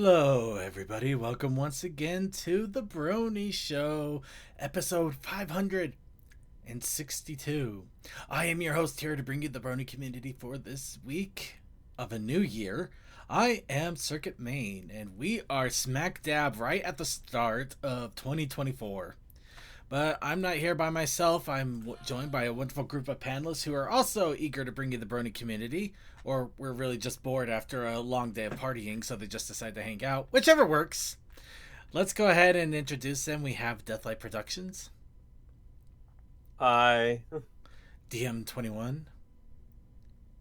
Hello, everybody. Welcome once again to the Brony Show, episode 562. I am your host here to bring you the Brony community for this week of a new year. I am Circuit Main, and we are smack dab right at the start of 2024. But I'm not here by myself. I'm joined by a wonderful group of panelists who are also eager to bring you the Brony community. Or we're really just bored after a long day of partying, so they just decide to hang out. Whichever works. Let's go ahead and introduce them. We have Deathlight Productions. Hi. DM21.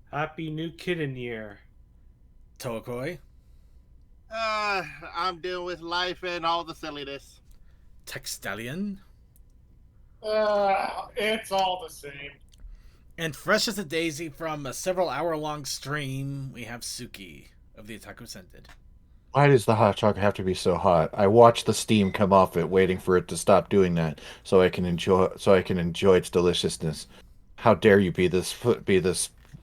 Happy New Kitten Year. Toakoi. I'm dealing with life and all the silliness. Textalion. It's all the same. And fresh as a daisy from a several hour-long stream, we have Suki of the Otaku Scented. Why does the hot chocolate have to be so hot? I watch the steam come off it, waiting for it to stop doing that, so I can enjoy its deliciousness. How dare you be this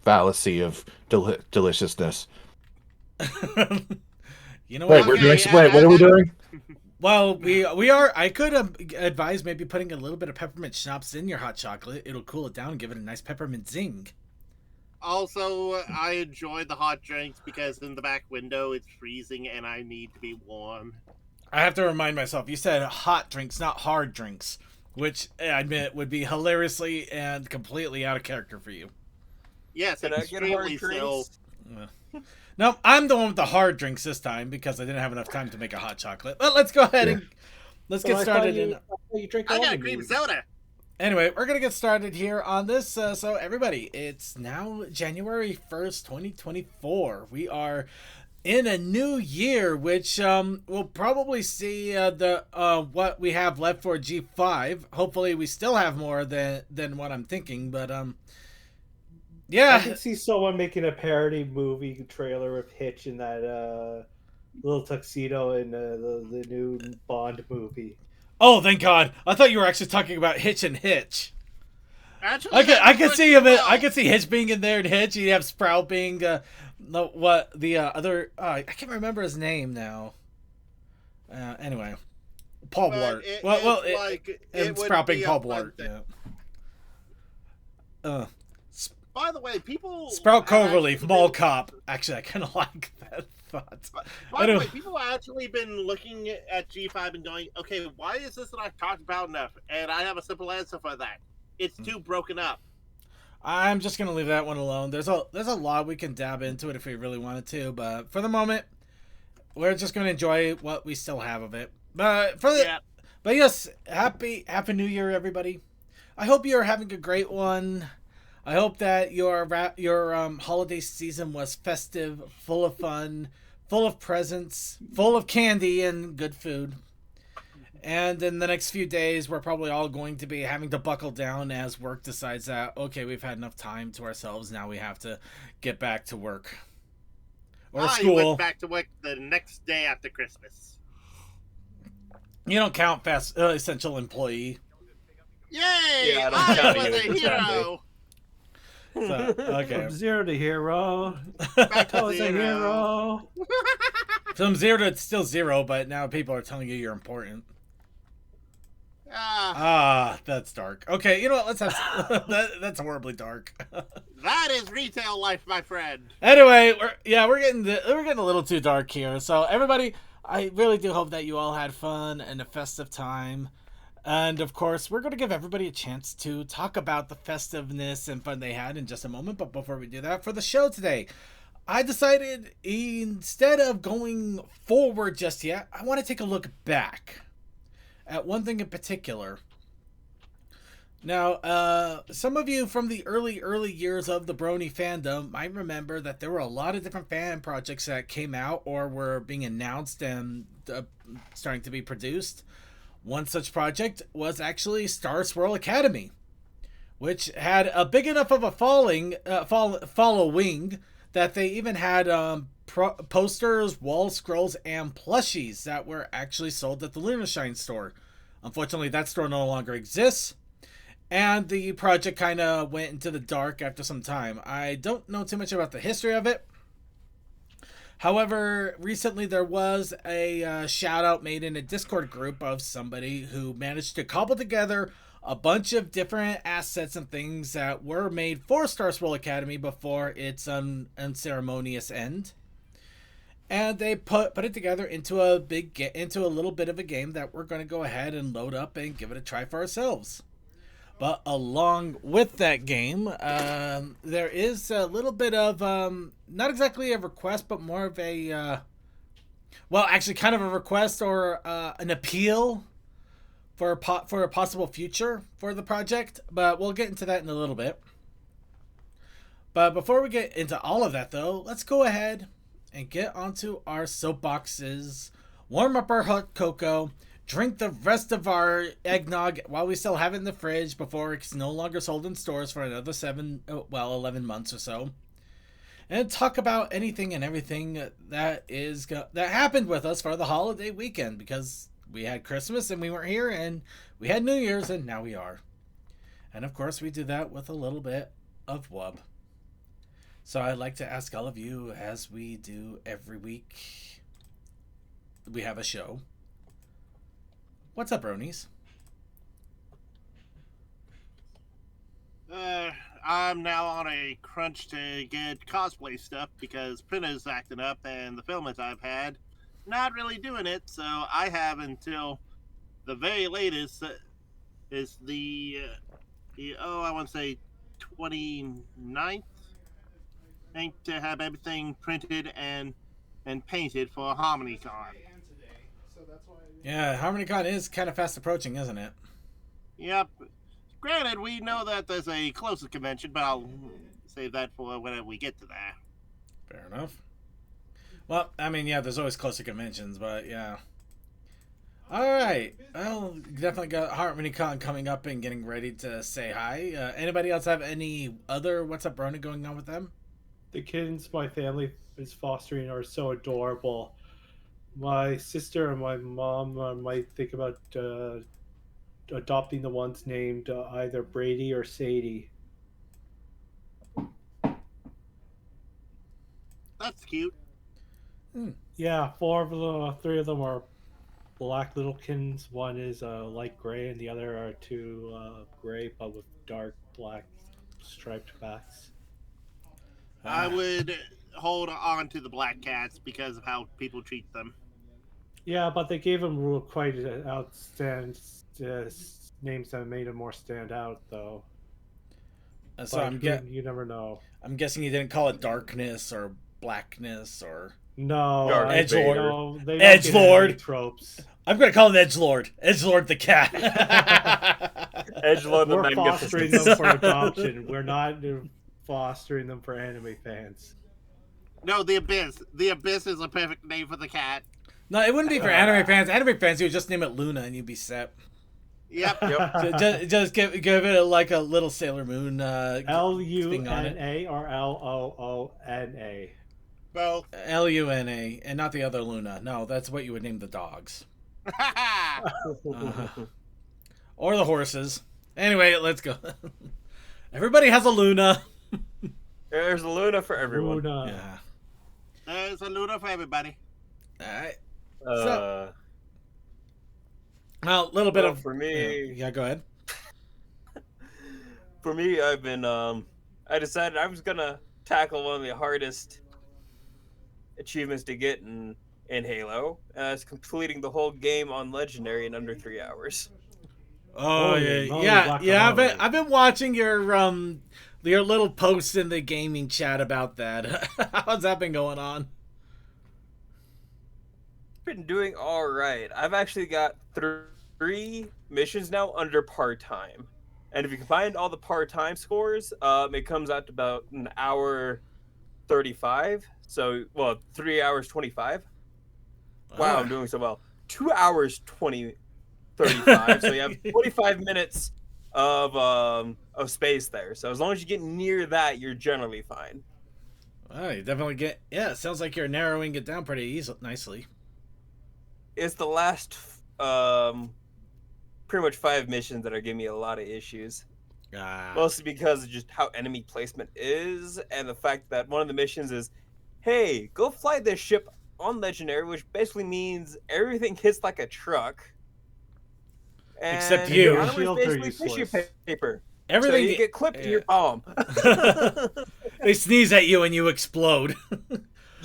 fallacy of deliciousness? You know Wait, what? what are we doing? Well, we are. I could advise maybe putting a little bit of peppermint schnapps in your hot chocolate. It'll cool it down and give it a nice peppermint zing. Also, I enjoy the hot drinks because in the back window it's freezing and I need to be warm. I have to remind myself, you said hot drinks, not hard drinks, which I admit would be hilariously and completely out of character for you. Yes, Can I get hard extremely so. drinks? No, I'm the one with the hard drinks this time because I didn't have enough time to make a hot chocolate. But let's go ahead and let's get started. You drink I all got the a cream news. soda. Anyway, we're going to get started here on this. So everybody, it's now January 1st, 2024. We are in a new year, which we'll probably see the what we have left for G5. Hopefully we still have more than what I'm thinking, but yeah. I can see someone making a parody movie trailer of Hitch in that little tuxedo in the new Bond movie. Oh, thank God. I thought you were actually talking about Hitch and Hitch. Actually, I could see him. I could see Hitch being in there and Hitch. You have Sprout being other. I can't remember his name now. Anyway, Paul Blart. And Sprout being Paul Blart. Yeah. By the way, people. Sprout Cloverleaf, Mall Cop. Actually, I kind of like that thought. By the way, people have actually been looking at G5 and going, okay, why is this not talked about enough? And I have a simple answer for that. It's too broken up. I'm just gonna leave that one alone. There's a lot we can dab into it if we really wanted to, but for the moment, we're just gonna enjoy what we still have of it. But yes, happy New Year, everybody. I hope you're having a great one. I hope that your holiday season was festive, full of fun, full of presents, full of candy and good food. And in the next few days, we're probably all going to be having to buckle down as work decides that, okay, we've had enough time to ourselves. Now we have to get back to work. Or school. I went back to work the next day after Christmas. You don't count essential employee. Yay! Yeah, I don't I count was either. a hero! So, okay. From zero to hero. Back I to was a hero. From 0 to still 0, but now people are telling you you're important. That's dark. Okay, you know what? Let's have that's horribly dark. That is retail life, my friend. Anyway, we're getting a little too dark here. So everybody, I really do hope that you all had fun and a festive time. And of course, we're going to give everybody a chance to talk about the festiveness and fun they had in just a moment. But before we do that, for the show today, I decided instead of going forward just yet, I want to take a look back at one thing in particular. Now, some of you from the early years of the Brony fandom might remember that there were a lot of different fan projects that came out or were being announced and starting to be produced. One such project was actually Star Swirl Academy, which had a big enough of a following that they even had posters, wall scrolls, and plushies that were actually sold at the Lunarshine store. Unfortunately, that store no longer exists, and the project kind of went into the dark after some time. I don't know too much about the history of it. However, recently there was a shout out made in a Discord group of somebody who managed to cobble together a bunch of different assets and things that were made for Star Scroll Academy before its unceremonious end. And they put it together into a little bit of a game that we're going to go ahead and load up and give it a try for ourselves. But along with that game, there is a little bit of not exactly a request, but more of a actually kind of a request or an appeal for a possible future for the project. But we'll get into that in a little bit. But before we get into all of that, though, let's go ahead and get onto our soapboxes, warm up our hot cocoa, drink the rest of our eggnog while we still have it in the fridge before it's no longer sold in stores for another 11 months or so, and talk about anything and everything that happened with us for the holiday weekend, because we had Christmas and we weren't here, and we had New Year's and now we are. And of course we do that with a little bit of wub. So I'd like to ask all of you, as we do every week, we have a show. What's up, Bronies? I'm now on a crunch to get cosplay stuff because Pinna's acting up and the filmmates I've had not really doing it, so I have until the very latest is I want to say 29th, I think, to have everything printed and painted for HarmonyCon. Yeah, HarmonyCon is kind of fast approaching, isn't it? Yep. Granted, we know that there's a closer convention, but I'll save that for when we get to that. Fair enough. Well, I mean, yeah, there's always closer conventions, but yeah. Alright. Well, definitely got HarmonyCon coming up and getting ready to say hi. Anybody else have any other What's Up Brony going on with them? The kittens my family is fostering are so adorable. My sister and my mom might think about adopting the ones named either Brady or Sadie. That's cute. Yeah, three of them are black little kittens. One is light gray, and the other are two gray but with dark black striped backs. I would hold on to the black cats because of how people treat them. Yeah, but they gave them quite outstanding names that made them more stand out, though. So you never know. I'm guessing you didn't call it Darkness or Blackness or no Edgelord. No, Edgelord tropes. I'm gonna call him Edgelord. Edgelord the cat. Edgelord the We're fostering them for adoption. We're not fostering them for anime fans. No, the Abyss. The Abyss is a perfect name for the cat. No, it wouldn't be for anime fans. Anime fans, you would just name it Luna and you'd be set. Yep. just give it like a little Sailor Moon Luna or Loona? Both. Luna and not the other Luna. No, that's what you would name the dogs. Or the horses. Anyway, let's go. Everybody has a Luna. There's a Luna for everyone. Luna. Yeah. There's a Luna for everybody. All right. Well, a little bit for me. Yeah, go ahead. For me, I've been. I decided I was gonna tackle one of the hardest achievements to get in Halo, and that's completing the whole game on Legendary in under 3 hours. Oh yeah. I've been watching your little posts in the gaming chat about that. How's that been going on? Been doing all right. I've actually got 3 missions now under part-time, and if you combine all the part-time scores, it comes out to about an hour 35. So 3 hours 25. Wow, I'm doing so well. 2 hours 35. So you have 45 minutes of space there. So as long as you get near that, you're generally fine. Oh, you definitely get. Yeah, it sounds like you're narrowing it down pretty nicely. It's the last pretty much 5 missions that are giving me a lot of issues. Mostly because of just how enemy placement is, and the fact that one of the missions is hey, go fly this ship on Legendary, which basically means everything hits like a truck. Except And you. your armor is Shields are basically tissue useless. paper. Everything So you get clipped in your palm. They sneeze at you and you explode.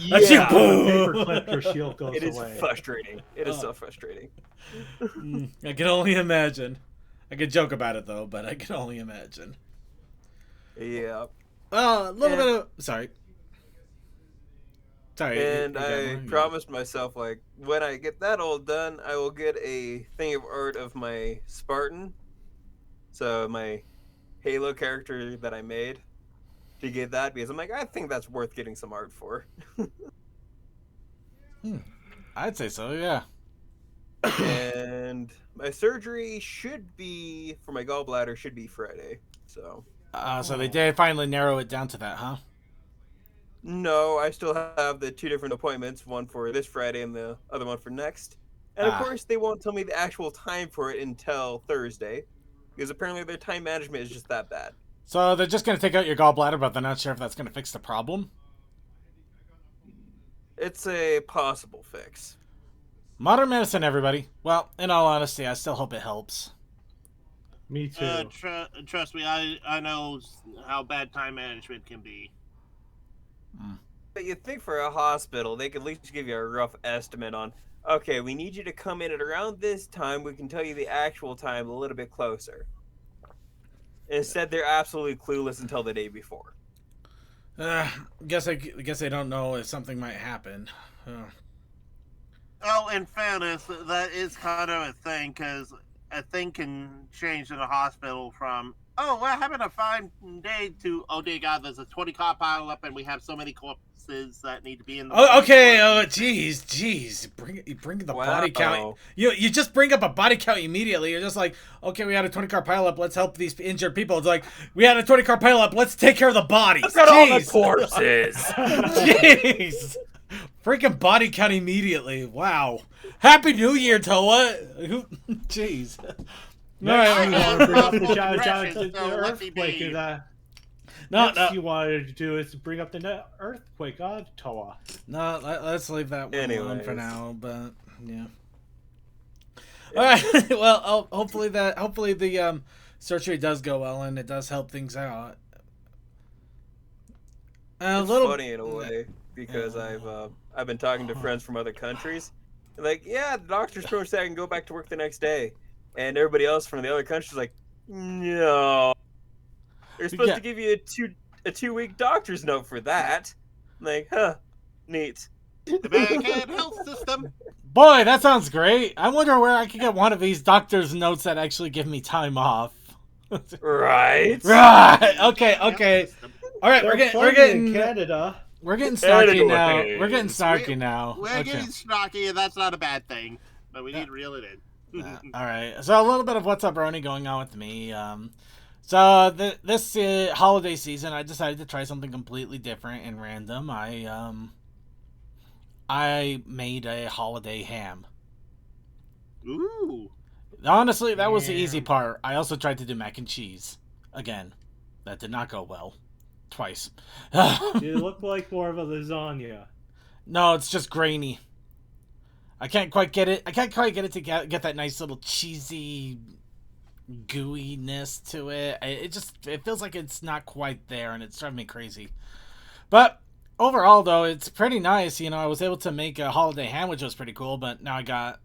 That's Yeah. you. Paperclip, your shield goes It is away. frustrating. It is so frustrating. I can only imagine. I could joke about it though, but I can only imagine. Yeah. Well, a little bit of sorry. And you got I one? promised myself, like, when I get that all done, I will get a thing of art of my Spartan. So my Halo character that I made to get that, because I'm like, I think that's worth getting some art for. I'd say so, yeah. And my surgery should be, for my gallbladder, should be Friday. So They did finally narrow it down to that, huh? no, I still have the 2 different appointments, one for this Friday and the other one for next. And of course, they won't tell me the actual time for it until Thursday, because apparently their time management is just that bad. So they're just going to take out your gallbladder, but they're not sure if that's going to fix the problem? It's a possible fix. Modern medicine, everybody. Well, in all honesty, I still hope it helps. Me too. Trust me, I know how bad time management can be. But you'd think for a hospital, they could at least give you a rough estimate on, okay, we need you to come in at around this time. We can tell you the actual time a little bit closer. Instead, they're absolutely clueless until the day before. Guess they don't know if something might happen. Oh, in fairness, that is kind of a thing, because a thing can change in a hospital from, oh, we're having a fine day, to, oh dear God, there's a 20-car pile up and we have so many corpses that need to be in the... Oh, okay. Oh, jeez. You bring the body count. You just bring up a body count immediately. You're just like, okay, we had a 20-car pileup. Let's help these injured people. It's like, we had a 20-car pileup. Let's take care of the bodies. Look at all the corpses. Jeez. Freaking body count immediately. Wow. Happy New Year, Toa. Jeez. The earthquake. No. You wanted to do is bring up the earthquake. Toa. No, let's leave that one alone for Anyways. now. But yeah. All right. Well, hopefully the surgery does go well and it does help things out. It's funny in a way, because I've been talking to friends from other countries. They're like, yeah, the doctor's pretty much saying I can go back to work the next day. And everybody else from the other countries is like, no. They're supposed to give you a 2-week doctor's note for that. I'm like, huh, neat. The American health system. Boy, that sounds great. I wonder where I could get one of these doctor's notes that actually give me time off. Right. Right. Okay. All right, we're getting in Canada. We're getting snarky now. Anyway. We're getting snarky now. We're getting snarky, and that's not a bad thing. But we need to reel it in. All right. So a little bit of what's up, Brony, going on with me. So this holiday season, I decided to try something completely different and random. I made a holiday ham. Ooh. Honestly, that was the easy part. I also tried to do mac and cheese. Again, that did not go well. Twice. You look like more of a lasagna. No, it's just grainy. I can't quite get it to get that nice little cheesy gooiness to it. It feels like it's not quite there, and it's driving me crazy. But overall, though, it's pretty nice. You know, I was able to make a holiday ham, which was pretty cool. But now I got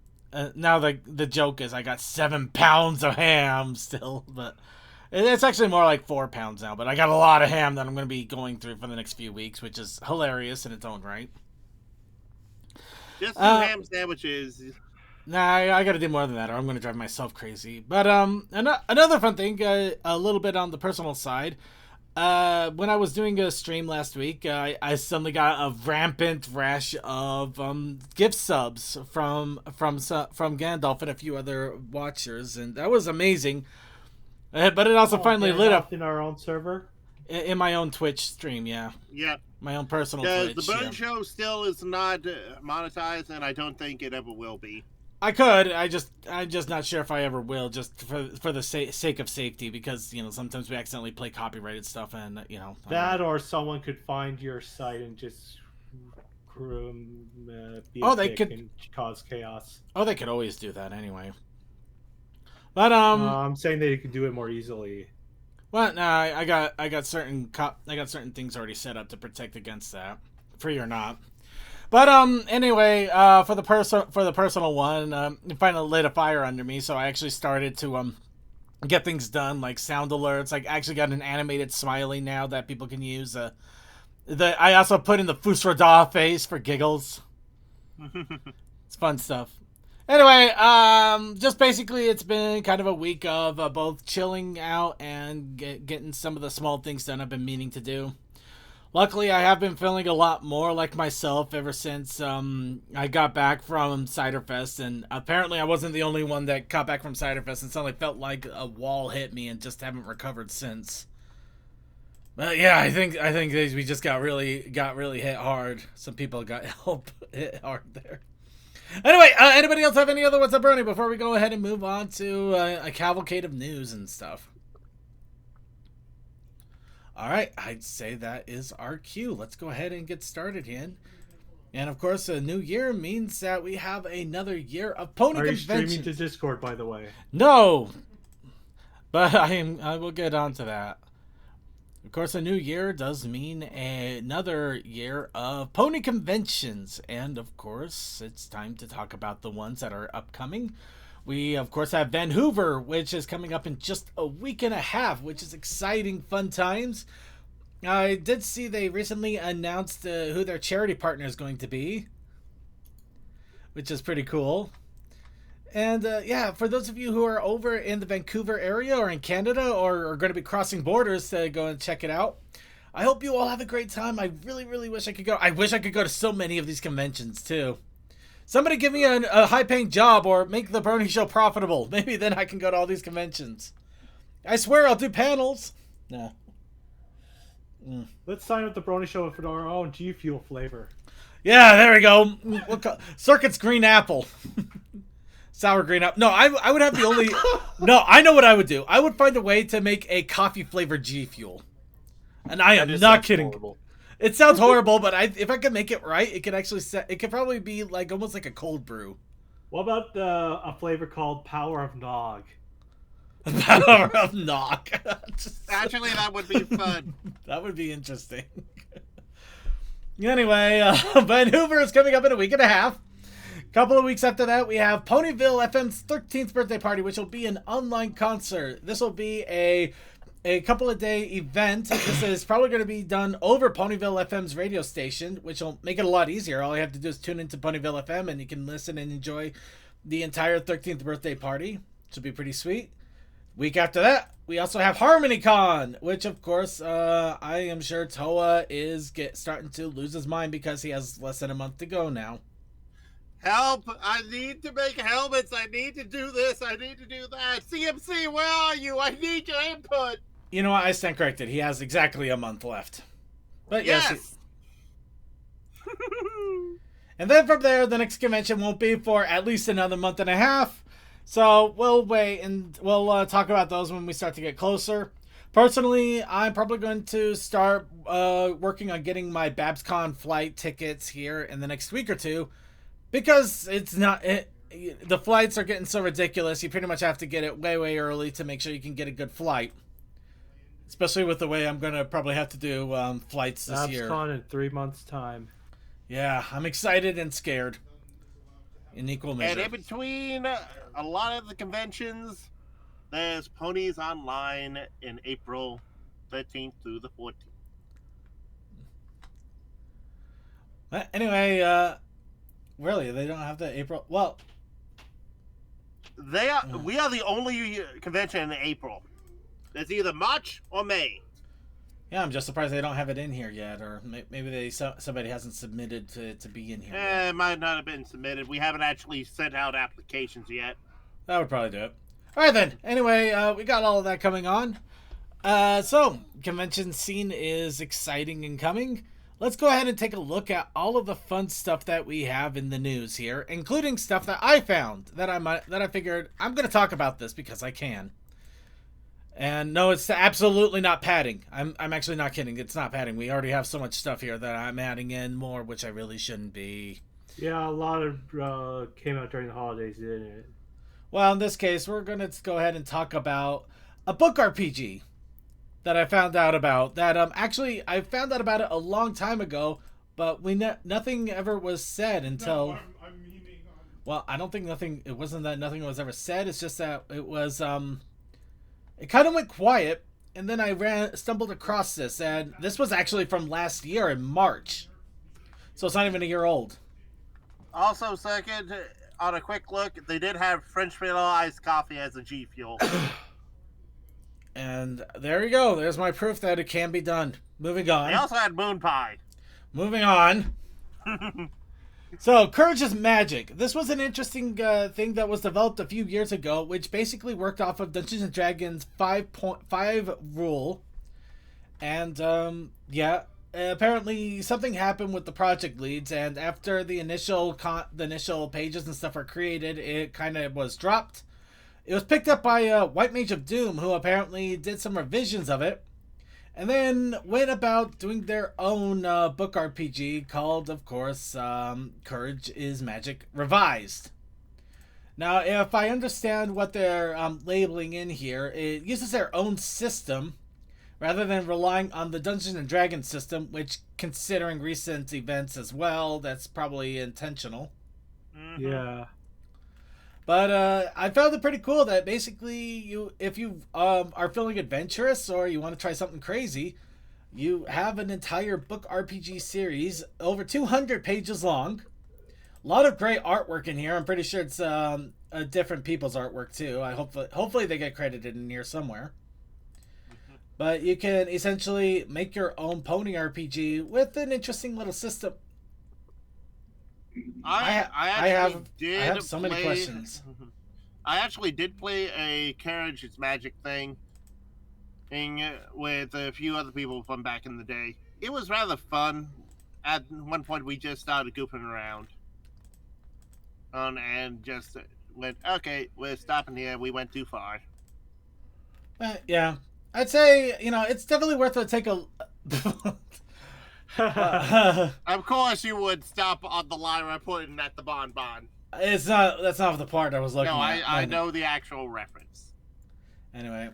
now the joke is I got 7 pounds of ham still, but it's actually more like 4 pounds now. But I got a lot of ham that I'm going to be going through for the next few weeks, which is hilarious in its own right. Just 2 ham sandwiches. Nah, I gotta do more than that, or I'm gonna drive myself crazy. But another fun thing, a little bit on the personal side. When I was doing a stream last week, I suddenly got a rampant rash of gift subs from Gandalf and a few other watchers, and that was amazing. But it also finally lit up in our own server. In my own Twitch stream, yeah. Yeah. My own personal Because Twitch. the Burn Show still is not monetized, and I don't think it ever will be. I could. I'm just not sure if I ever will, just for the sake of safety, because sometimes we accidentally play copyrighted stuff, and that or someone could find your site and just be Oh, a they dick could- and cause chaos. Oh, they could always do that anyway. But I'm saying they could do it more easily. well, no, I got certain things already set up to protect against that, free or not. But anyway, for the personal one, it finally lit a fire under me, so I actually started to get things done, like sound alerts. Like, actually got an animated smiley now that people can use. I also put in the Fusrada face for giggles. It's fun stuff. Anyway, just basically, it's been kind of a week of both chilling out and getting some of the small things done I've been meaning to do. Luckily, I have been feeling a lot more like myself ever since I got back from Ciderfest, and apparently I wasn't the only one that got back from Ciderfest and suddenly felt like a wall hit me and just haven't recovered since. But yeah, I think we just got really hit hard. Some people got hit hard there. Anyway, anybody else have any other What's Up, Brony, before we go ahead and move on to a cavalcade of news and stuff? Alright, I'd say that is our cue. Let's go ahead and get started here. And of course, a new year means that we have another year of pony conventions. Are you streaming to Discord, by the way? No! But I will get on to that. Of course, a new year does mean another year of pony conventions. And of course, it's time to talk about the ones that are upcoming. We, of course, have Vancouver, which is coming up in just a week and a half, which is exciting, fun times. I did see they recently announced who their charity partner is going to be, which is pretty cool. And yeah, for those of you who are over in the Vancouver area or in Canada or are going to be crossing borders to go and check it out, I hope you all have a great time. I really, really wish I could go. I wish I could go to so many of these conventions, too. Somebody give me a high-paying job or make the Brony Show profitable. Maybe then I can go to all these conventions. I swear I'll do panels. No. Let's sign up the Brony Show for our own G Fuel flavor. Yeah, there we go. Circuit's green apple. Sour green apple. No, I would have the only... No, I know what I would do. I would find a way to make a coffee-flavored G Fuel. And I am not kidding. Horrible. It sounds horrible, but if I could make it right, it could actually it could probably be like almost like a cold brew. What about a flavor called Power of Nog? Power of Nog. Actually, that would be fun. That would be interesting. Anyway, Vancouver is coming up in a week and a half. A couple of weeks after that, we have Ponyville FM's 13th birthday party, which will be an online concert. This will be a couple of day event. This is probably going to be done over Ponyville FM's radio station, which will make it a lot easier. All you have to do is tune into Ponyville FM and you can listen and enjoy the entire 13th birthday party, which will be pretty sweet. Week after that, we also have HarmonyCon, which of course, I am sure Toa is starting to lose his mind because he has less than a month to go now. Help! I need to make helmets. I need to do this. I need to do that. CMC, where are you? I need your input. You know what? I stand corrected. He has exactly a month left. But yes. And then from there, the next convention won't be for at least another month and a half. So we'll wait and we'll talk about those when we start to get closer. Personally, I'm probably going to start working on getting my BabsCon flight tickets here in the next week or two. Because the flights are getting so ridiculous, you pretty much have to get it way, way early to make sure you can get a good flight. Especially with the way I'm going to probably have to do flights this year. BabsCon in 3 months' time. Yeah, I'm excited and scared. In equal measure. And in between a lot of the conventions, there's Ponies Online in April 13th through the 14th. Anyway, really, they don't have the April... Well... We are the only convention in April. It's either March or May. Yeah, I'm just surprised they don't have it in here yet, or maybe somebody hasn't submitted to be in here. It might not have been submitted. We haven't actually sent out applications yet. That would probably do it. All right, then. Anyway, we got all of that coming on. So, convention scene is exciting and coming. Let's go ahead and take a look at all of the fun stuff that we have in the news here, including stuff that I found that I figured I'm going to talk about this because I can. And no, it's absolutely not padding. I'm actually not kidding. It's not padding. We already have so much stuff here that I'm adding in more, which I really shouldn't be. Yeah, a lot of came out during the holidays, didn't it? Well, in this case, we're going to go ahead and talk about a book RPG that I found out about. That actually I found out about it a long time ago, but nothing ever was said until. No, I'm meaning on. Well, I don't think nothing. It wasn't that nothing was ever said. It's just that it was It kind of went quiet, and then I stumbled across this, and this was actually from last year in March, so it's not even a year old. Also, second, on a quick look, they did have French vanilla iced coffee as a G Fuel. And there you go. There's my proof that it can be done. Moving They on. also had moon pie. Moving on. So, Courage is Magic. This was an interesting thing that was developed a few years ago, which basically worked off of Dungeons & Dragons 5.5 rule. And, yeah, apparently something happened with the project leads, and after the initial pages and stuff were created, it kind of was dropped. It was picked up by White Mage of Doom, who apparently did some revisions of it, and then went about doing their own book RPG called, of course, Courage is Magic Revised. Now, if I understand what they're labeling in here, it uses their own system rather than relying on the Dungeons & Dragons system, which, considering recent events as well, that's probably intentional. Mm-hmm. Yeah. But I found it pretty cool that basically if you are feeling adventurous or you want to try something crazy, you have an entire book RPG series over 200 pages long. A lot of great artwork in here. I'm pretty sure it's different people's artwork too. Hopefully they get credited in here somewhere. But you can essentially make your own pony RPG with an interesting little system. I have so many questions. I actually did play a Carriage is Magic thing with a few other people from back in the day. It was rather fun. At one point, we just started goofing around. And just went, okay, we're stopping here. We went too far. Yeah. I'd say, it's definitely worth to take a... Of course, you would stop on the line we're putting at the bonbon. That's not the part I was looking No, at. I know the actual reference. Anyway.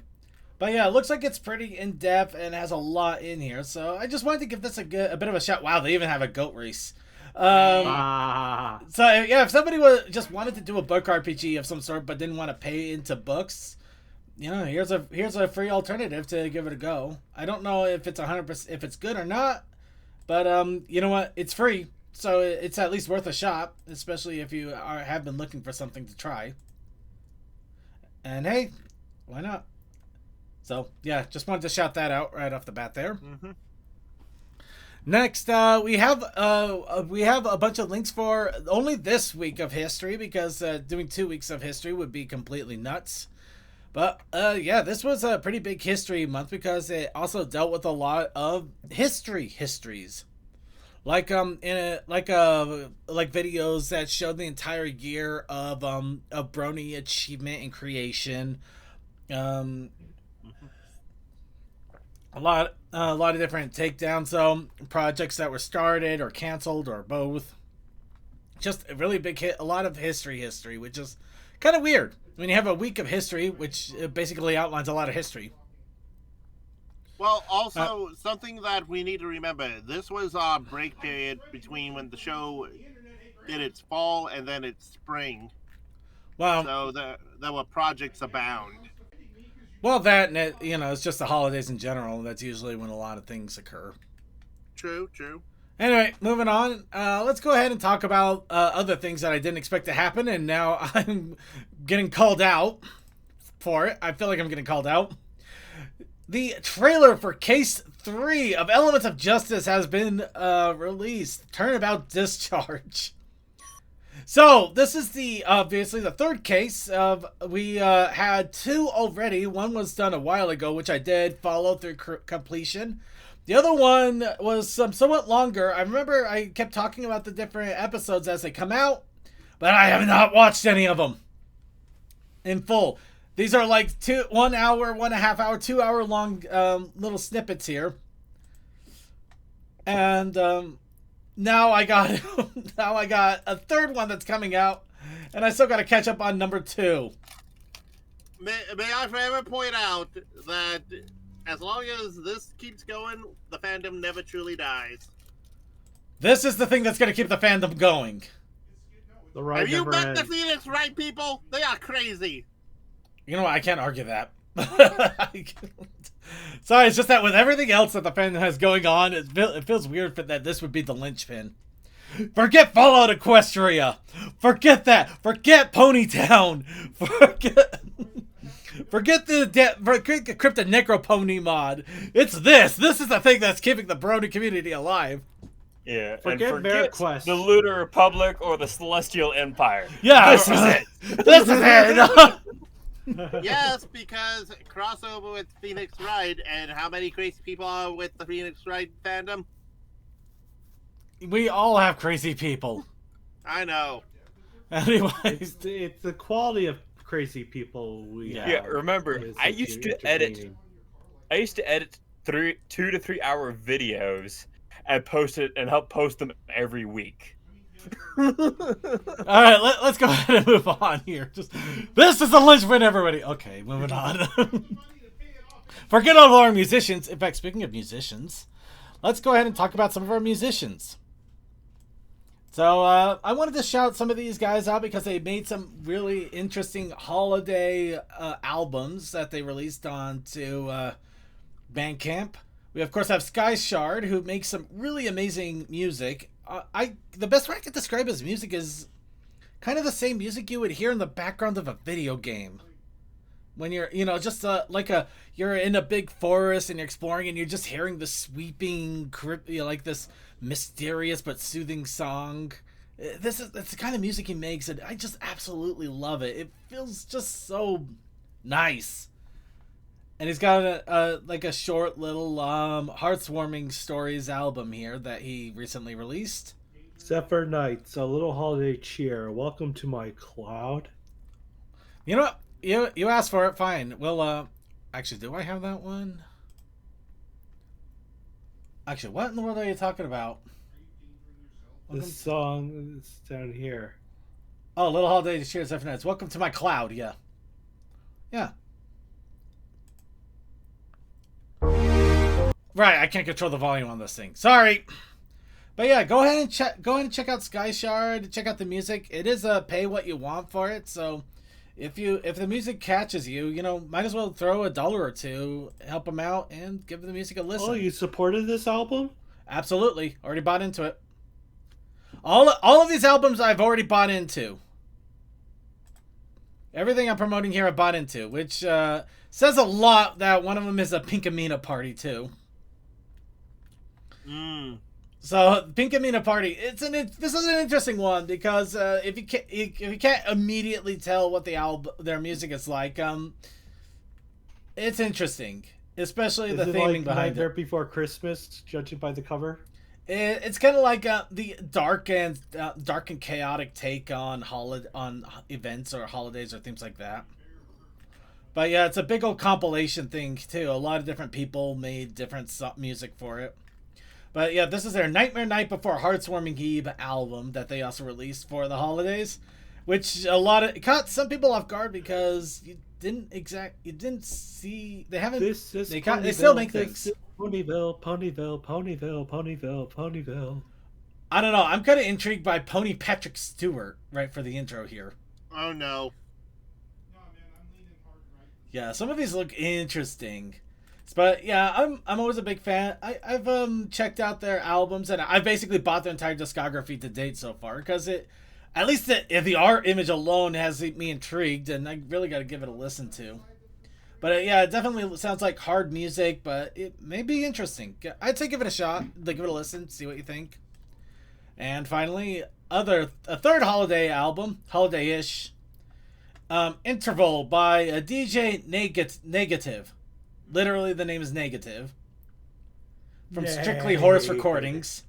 But yeah, it looks like it's pretty in-depth and has a lot in here. So I just wanted to give this a bit of a shout. Wow, they even have a goat race. So yeah, if somebody just wanted to do a book RPG of some sort but didn't want to pay into books, here's a free alternative to give it a go. I don't know if it's 100% if it's good or not, but you know what? It's free, so it's at least worth a shot, especially if you have been looking for something to try. And hey, why not? So yeah, just wanted to shout that out right off the bat there. Mm-hmm. Next, we have a bunch of links for only this week of history because doing 2 weeks of history would be completely nuts. But yeah, this was a pretty big history month because it also dealt with a lot of histories, like videos that showed the entire year of Brony achievement and creation. A lot of different takedowns, projects that were started or canceled or both. Just a really big hit, a lot of history, which is kind of weird when you have a week of history, which basically outlines a lot of history. Well, also, something that we need to remember, this was our break period between when the show did its fall and then its spring. Well, so there were projects abound. Well, that and it's just the holidays in general. That's usually when a lot of things occur. True. Anyway, moving on. Let's go ahead and talk about other things that I didn't expect to happen, and now I'm getting called out for it. I feel like I'm getting called out. The trailer for Case 3 of Elements of Justice has been released. Turnabout Discharge. So, this is obviously the third case of, we had 2 already. One was done a while ago, which I did follow through completion. The other one was somewhat longer. I remember I kept talking about the different episodes as they come out, but I have not watched any of them in full. These are like 1 hour, 1.5 hour, 2 hour long little snippets here. And now I got a third one that's coming out, and I still got to catch up on number 2. May I forever point out that as long as this keeps going, the fandom never truly dies. This is the thing that's going to keep the fandom going. The ride Have you never met ends. the Phoenix Wright people? They are crazy. You know what? I can't argue that. Sorry, it's just that with everything else that the fandom has going on, it feels weird that this would be the linchpin. Forget Fallout Equestria. Forget that. Forget Ponytown. Forget the Cryptid Necro Pony mod. It's this. This is the thing that's keeping the Brony community alive. Yeah, Forget and Merit forget Quest. the Lunar Republic or the Celestial Empire. Yeah, This is it. This is it. Yes, because crossover with Phoenix Wright, and how many crazy people are with the Phoenix Wright fandom? We all have crazy people. I know. Anyways, It's the quality of crazy people we have. Yeah, remember, is I used to edit entertaining. 2 to 3 hour videos and post it and help post them every week. all right, let's go ahead and move on here. This is the linchpin, everybody. Okay, moving on. Forget all of our musicians. In fact, speaking of musicians, let's go ahead and talk about some of our musicians. So I wanted to shout some of these guys out because they made some really interesting holiday albums that they released onto Bandcamp. We of course have Sky Shard, who makes some really amazing music. The best way I could describe his music is kind of the same music you would hear in the background of a video game. When you're, just you're in a big forest and you're exploring and you're just hearing the sweeping, like this mysterious but soothing song. That's the kind of music he makes, and I just absolutely love it. It feels just so nice. And he's got a short little heartwarming stories album here that he recently released. Zephyr Nights, a little holiday cheer. Welcome to my cloud. You know what? You asked for it, fine. Well, actually, do I have that one? Actually, what in the world are you talking about? This song is down here. Oh, Little Holiday Cheer, Zephyr Nights. Welcome to my cloud, yeah. Yeah. Right, I can't control the volume on this thing. Sorry. But yeah, go ahead and check out Sky Shard, check out the music. It is a pay what you want for it, so if the music catches you, might as well throw $1 or $2, help them out, and give the music a listen. Oh, you supported this album? Absolutely. Already bought into it. All of these albums I've already bought into. Everything I'm promoting here I bought into, which says a lot that one of them is a Pinkamena party too. So Pinkamena party, this is an interesting one because if you can't immediately tell what their music is like, it's interesting, especially the theming behind Nightmare it. Before Christmas, judging by the cover. It's kind of like the dark and chaotic take on events or holidays or things like that. But yeah, it's a big old compilation thing too. A lot of different people made different music for it. But yeah, this is their Nightmare Night Before Heartwarming Eve album that they also released for the holidays, which it caught some people off guard because you didn't see, they haven't, they still make things. Ponyville, Ponyville, Ponyville, Ponyville, Ponyville. I don't know. I'm kind of intrigued by Pony Patrick Stewart right for the intro here. Oh no. Yeah, some of these look interesting. But yeah, I'm always a big fan. I've checked out their albums and I've basically bought their entire discography to date so far because at least the art image alone has me intrigued, and I really got to give it a listen to. But yeah, it definitely sounds like hard music, but it may be interesting. I'd say give it a shot, give it a listen, see what you think. And finally, a third holiday album, holiday-ish, Interval by a DJ Negative. Literally, the name is Negative. From Strictly Horse Recordings.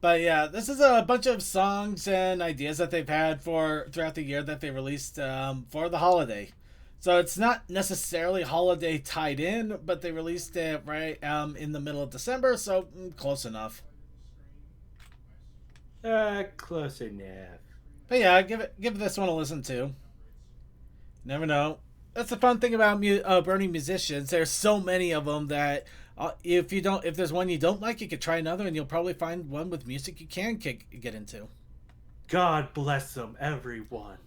But yeah, this is a bunch of songs and ideas that they've had for throughout the year that they released for the holiday. So it's not necessarily holiday tied in, but they released it right in the middle of December, so close enough. Close enough. But yeah, give this one a listen to. Never know. That's the fun thing about Brony musicians. There's so many of them that if there's one you don't like, you could try another, and you'll probably find one with music you can get into. God bless them, everyone.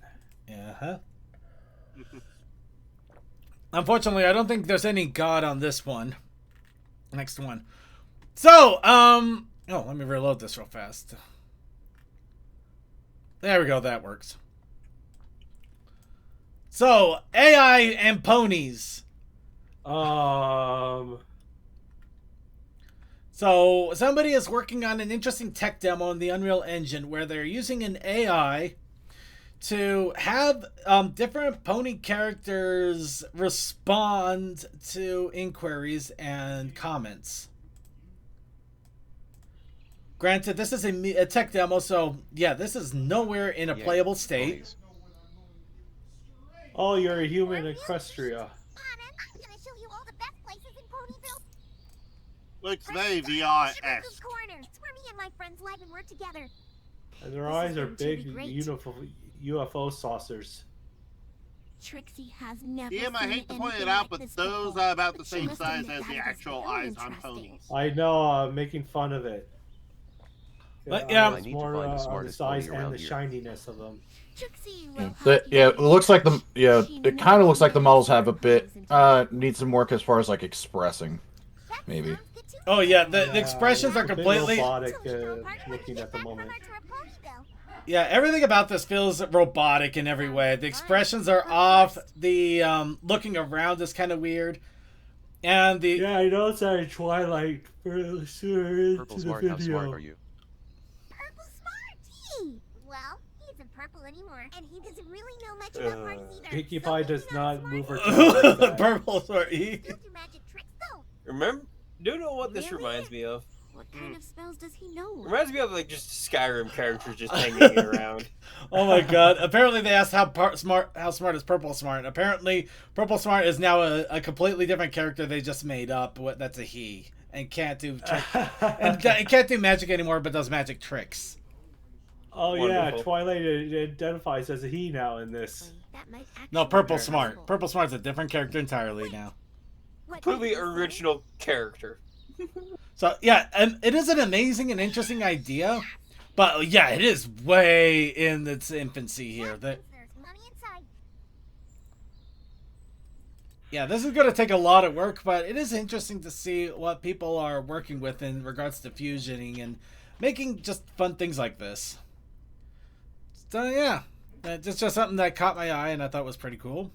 Uh-huh. Unfortunately, I don't think there's any God on this one. Next one. So, let me reload this real fast. There we go, that works. So, AI and ponies. So, somebody is working on an interesting tech demo in the Unreal Engine where they're using an AI to have different pony characters respond to inquiries and comments. Granted, this is a tech demo, so yeah, this is nowhere in a playable state. Ponies. Oh, you're a human Equestria. Looks very VR-esque. And their eyes are big UFO saucers. Trixie has never Jim, I seen hate to point it anything out, like but this those before. are about the She same must size admit as the that is actual very eyes on interesting. ponies. I know, making fun of it. But, yeah. It's I need to more find the on the smartest size pony and around the here. shininess of them. Trixie Yeah, will help you it looks like the She it kind of knows looks like the that models have a certain bit ponies need some work as far as like expressing. That Maybe. sounds good too. Oh yeah, the Yeah, expressions are it's a bit completely... robotic looking at the moment. Yeah, everything about this feels robotic in every way. The expressions are off. The looking around is kind of weird. And the... Yeah, I know it's at Twilight sooner into Purple the Smart, how smart video. are you? Purple Smart! Well, he isn't purple anymore, and he doesn't really know much about parties either. Pinkie So Pie he's does not smart. move her tongue like that. Purple, sorry. He'll do magic tricks though. Remember? Do you know what this Really? reminds me of? What kind of spells does he know? Reminds me of like just Skyrim characters just hanging around. Oh my god. Apparently they asked how smart is Purple Smart. Apparently Purple Smart is now a completely different character they just made up. That's a he. And can't do can't do magic anymore, but does magic tricks. Oh yeah, Wonderful. Twilight identifies as a he now in this. That might actually No, be Purple very Smart. useful. Purple Smart's a different character entirely now. What Completely did you say? original character. So yeah, and it is an amazing and interesting idea, but yeah, it is way in its infancy here. That means there's money inside. Yeah, this is going to take a lot of work, but it is interesting to see what people are working with in regards to fusioning and making just fun things like this. So yeah, it's just something that caught my eye and I thought was pretty cool.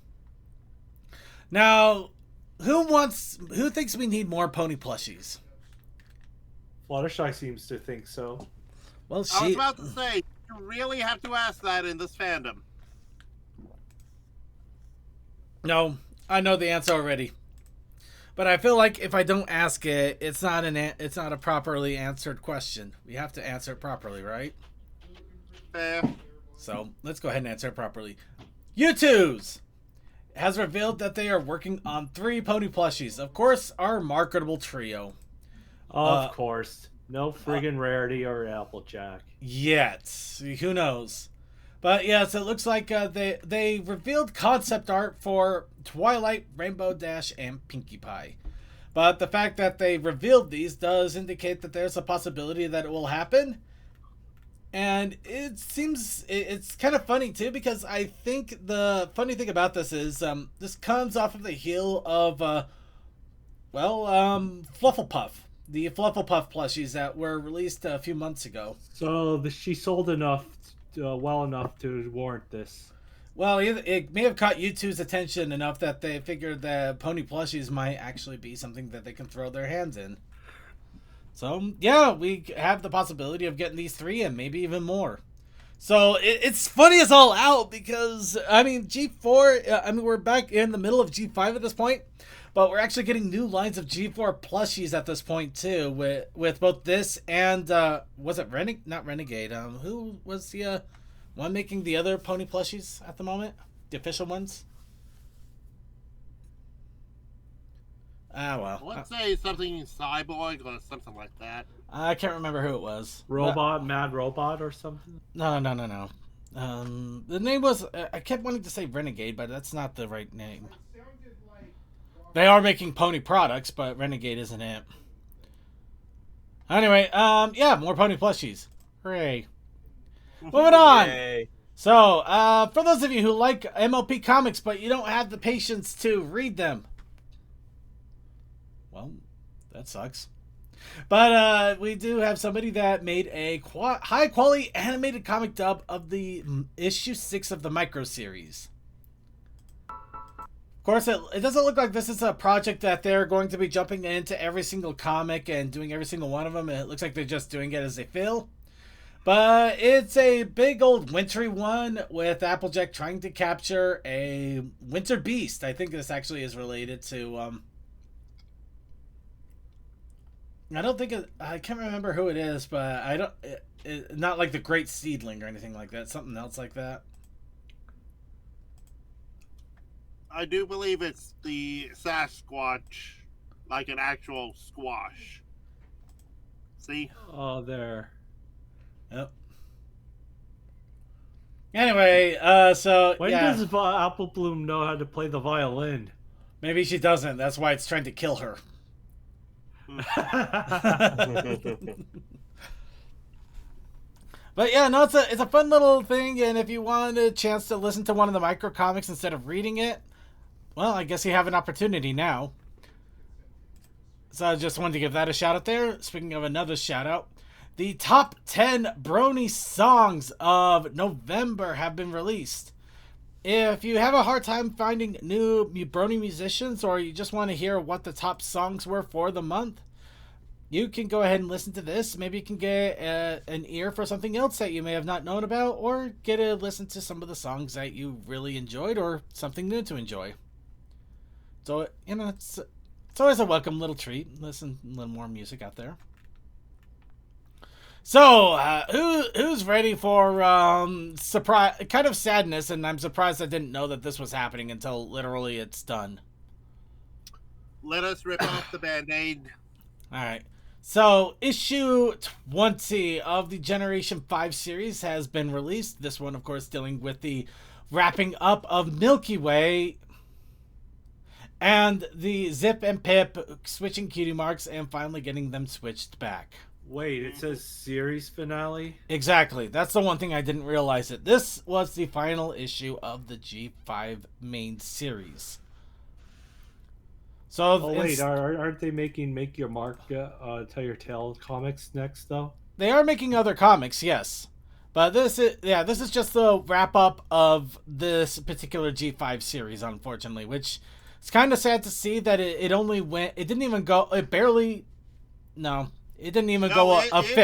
Now, who thinks we need more pony plushies? Fluttershy seems to think so. Well, I was about to say, you really have to ask that in this fandom. No, I know the answer already. But I feel like if I don't ask it, it's not a properly answered question. We have to answer it properly, right? Fair. So let's go ahead and answer it properly. U2s has revealed that they are working on 3 pony plushies. Of course, our marketable trio. Of course. No friggin' Rarity or Applejack. Yet. Who knows? But yes, it looks like they revealed concept art for Twilight, Rainbow Dash, and Pinkie Pie. But the fact that they revealed these does indicate that there's a possibility that it will happen. And it seems it's kind of funny too, because I think the funny thing about this is this comes off of the heel of Flufflepuff, the Flufflepuff plushies that were released a few months ago. So she sold enough, well enough to warrant this. Well, it may have caught U2's attention enough that they figured that pony plushies might actually be something that they can throw their hands in. So, yeah, we have the possibility of getting these 3 and maybe even more. So it's funny as all out because, I mean, G4, I mean, we're back in the middle of G5 at this point, but we're actually getting new lines of G4 plushies at this point, too, with both this and, was it not Renegade? Who was the one making the other pony plushies at the moment? The official ones? Ah, well. Let's say something Cyborg or something like that. I can't remember who it was. Robot, Mad Robot or something? No. The name was, I kept wanting to say Renegade, but that's not the right name. They are making pony products, but Renegade isn't it. Anyway, yeah, more pony plushies. Hooray. Moving on. Yay. So, for those of you who like MLP comics, but you don't have the patience to read them, well, that sucks. But we do have somebody that made a high-quality animated comic dub of the issue 6 of the Micro series. Of course, it doesn't look like this is a project that they're going to be jumping into every single comic and doing every single one of them. It looks like they're just doing it as they feel. But it's a big old wintry one with Applejack trying to capture a winter beast. I think this actually is related to... I don't think I can't remember who it is, but I don't. Not like the Great Seedling or anything like that. Something else like that. I do believe it's the Sasquatch, like an actual squash. See? Oh, there. Yep. Anyway, so When yeah, does Apple Bloom know how to play the violin? maybe she doesn't. That's why it's trying to kill her. But yeah, no, it's a fun little thing, and if you wanted a chance to listen to one of the micro comics instead of reading it, well, I guess you have an opportunity now. So I just wanted to give that a shout out there. Speaking of another shout out, the top 10 Brony songs of November have been released. If you have a hard time finding new Brony musicians, or you just want to hear what the top songs were for the month, you can go ahead and listen to this. Maybe you can get an ear for something else that you may have not known about, or get a listen to some of the songs that you really enjoyed, or something new to enjoy. So, you know, it's always a welcome little treat. Listen a little more music out there. So, who's ready for surprise, kind of sadness, and I'm surprised I didn't know that this was happening until literally it's done. Let us rip off the Band-Aid. All right. So, issue 20 of the Generation 5 series has been released. This one, of course, dealing with the wrapping up of Milky Way and the Zip and Pip switching cutie marks and finally getting them switched back. Wait, it says series finale? Exactly. That's the one thing I didn't realize it. This was the final issue of the G5 main series. So, Oh wait, aren't they making Make Your Mark Tell Your Tale comics next though? they are making other comics, yes. But this is just the wrap up of this particular G5 series, unfortunately, which it's kind of sad to see that it didn't even go a fifth.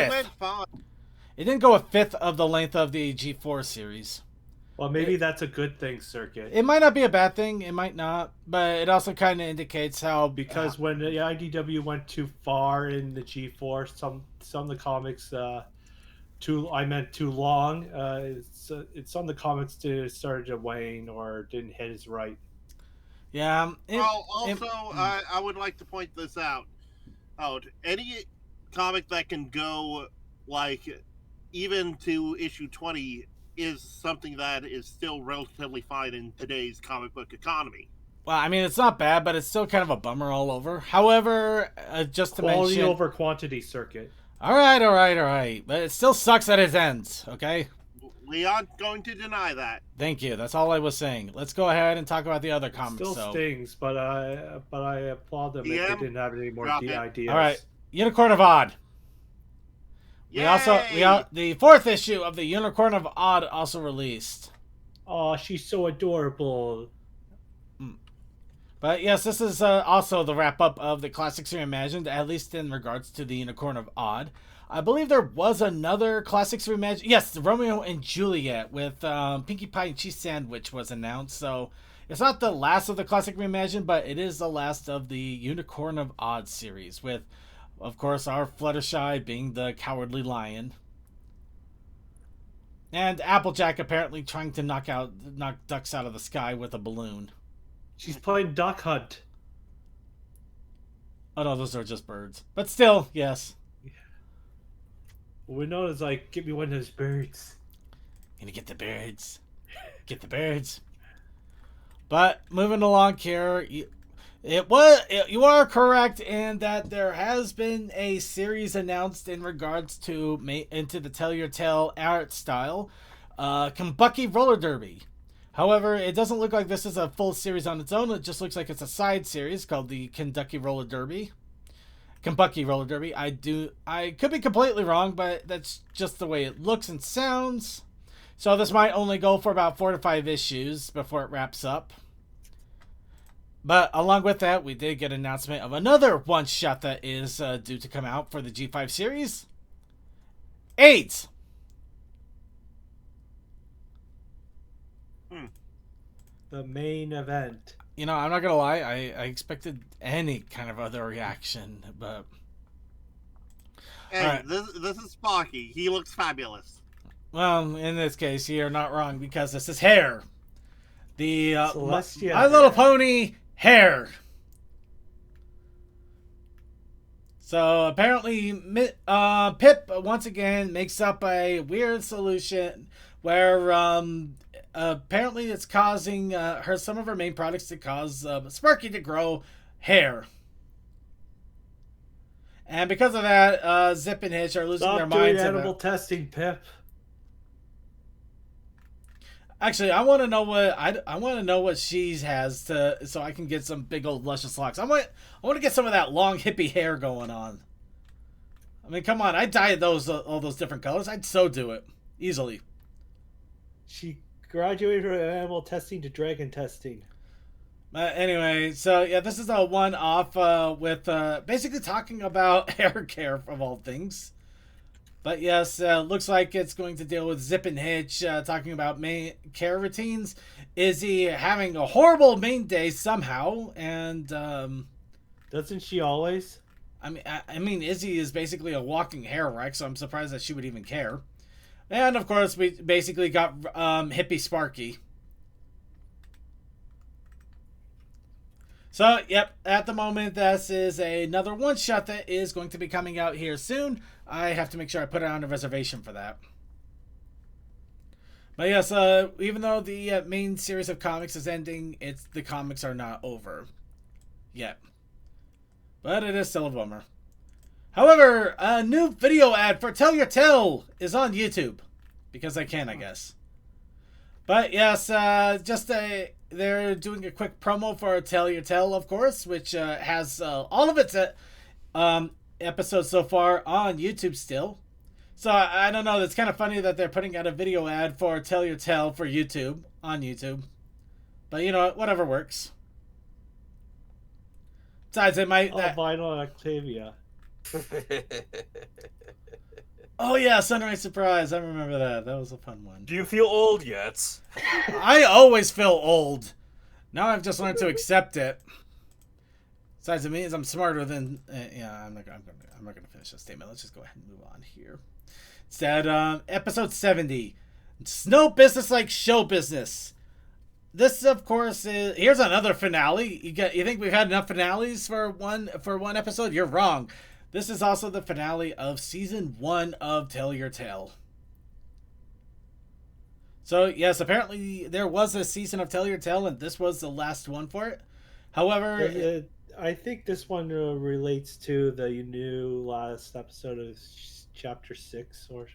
Went fine. It didn't go a fifth of the length of the G4 series. Well, maybe that's a good thing, Circuit. It might not be a bad thing, it might not, but it also kind of indicates how... Because when the IDW went too far in the G4, some of the comics, too long, some of the comics started to wane or didn't hit as right. Yeah. I would like to point this out. Any comic that can go, like, even to issue 20 is something that is still relatively fine in today's comic book economy. Well, I mean, it's not bad, but it's still kind of a bummer all over. However, just to Quality mention... over quantity, Circuit. All right. But it still sucks that it ends, okay? We aren't going to deny that. Thank you. That's all I was saying. Let's go ahead and talk about the other comics. Still stings, but I applaud them if they didn't have any more ideas. All right, Unicorn of Odd. The fourth issue of the Unicorn of Odd also released. Oh, she's so adorable. But yes, this is also the wrap up of the Classics Reimagined, at least in regards to the Unicorn of Odd. I believe there was another Classics Reimagined. Yes, Romeo and Juliet with Pinkie Pie and Cheese Sandwich was announced. So it's not the last of the Classic Reimagined, but it is the last of the Unicorn of Oz series with, of course, our Fluttershy being the Cowardly Lion. And Applejack apparently trying to knock ducks out of the sky with a balloon. She's playing Duck Hunt. Oh no, those are just birds. But still, yes. We know it's like, give me one of those birds. Gonna get the birds. Get the birds. But moving along here, you are correct in that there has been a series announced in regards to into the Tell Your Tale art style, Kentucky Roller Derby. However, it doesn't look like this is a full series on its own. It just looks like it's a side series called the Kentucky Roller Derby. Kentucky Roller Derby. I could be completely wrong, but that's just the way it looks and sounds. So this might only go for about 4 to 5 issues before it wraps up. But along with that, we did get an announcement of another one-shot that is due to come out for the G5 series. AIDS! The main event. You know, I'm not gonna lie, I expected any kind of other reaction, but... Hey, Right. this is Sparky. He looks fabulous. Well, in this case, you're not wrong, because this is Hair. The Celestia My Little Hair. Pony Hair. So apparently, Pip once again makes up a weird solution where apparently it's causing some of her main products to cause Sparky to grow hair. And because of that, Zip and Hitch are losing their Stop doing minds. animal testing, Pip. Actually, I want to know what I want to know what she has to, so I can get some big old luscious locks. I want to get some of that long hippie hair going on. I mean, come on, I dyed those all those different colors. I'd so do it easily. She graduated from animal testing to dragon testing. Anyway, so yeah, this is a one-off with basically talking about hair care of all things. But yes, looks like it's going to deal with Zip and Hitch, talking about main care routines. Izzy having a horrible main day somehow, and Doesn't she always? I mean, Izzy is basically a walking hair wreck, so I'm surprised that she would even care. And of course, we basically got hippie Sparky. So, yep, at the moment, this is another one-shot that is going to be coming out here soon. I have to make sure I put it on a reservation for that. But yes, even though the main series of comics is ending, the comics are not over yet. But it is still a bummer. However, a new video ad for Tell Your Tale is on YouTube. Because I can, I guess. But yes, they're doing a quick promo for Tell Your Tale, of course, which has all of its episodes so far on YouTube still. So I don't know, it's kind of funny that they're putting out a video ad for Tell Your Tale for YouTube, on YouTube. But you know what, whatever works. Besides, it might... Vinyl and Octavia. Oh yeah, Sunrise Surprise, I remember that. That was a fun one. Do you feel old yet? I always feel old. Now I've just learned to accept it. Besides, it means I'm smarter than... yeah, I'm not going to finish this statement. Let's just go ahead and move on here. Instead, episode 70. It's no business like show business. This, of course, is... Here's another finale. You think we've had enough finales for one episode? You're wrong. This is also the finale of Season 1 of Tell Your Tale. So, yes, apparently there was a season of Tell Your Tale, and this was the last one for it. However... I think this one relates to the new last episode of Chapter 6, or...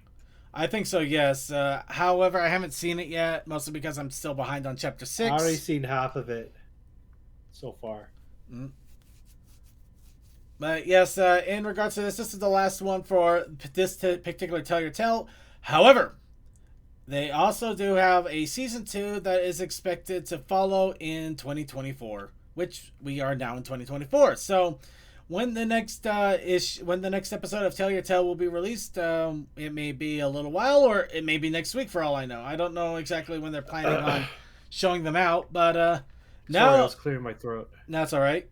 I think so, yes. However, I haven't seen it yet, mostly because I'm still behind on Chapter 6. I've already seen half of it so far. But yes, in regards to this is the last one for this particular Tell Your Tale. However, they also do have a Season 2 that is expected to follow in 2024, which we are now in 2024. So, when the next episode of Tell Your Tale will be released. It may be a little while, or it may be next week for all I know. I don't know exactly when they're planning on showing them out, but now Sorry, I was clearing my throat. that's all right.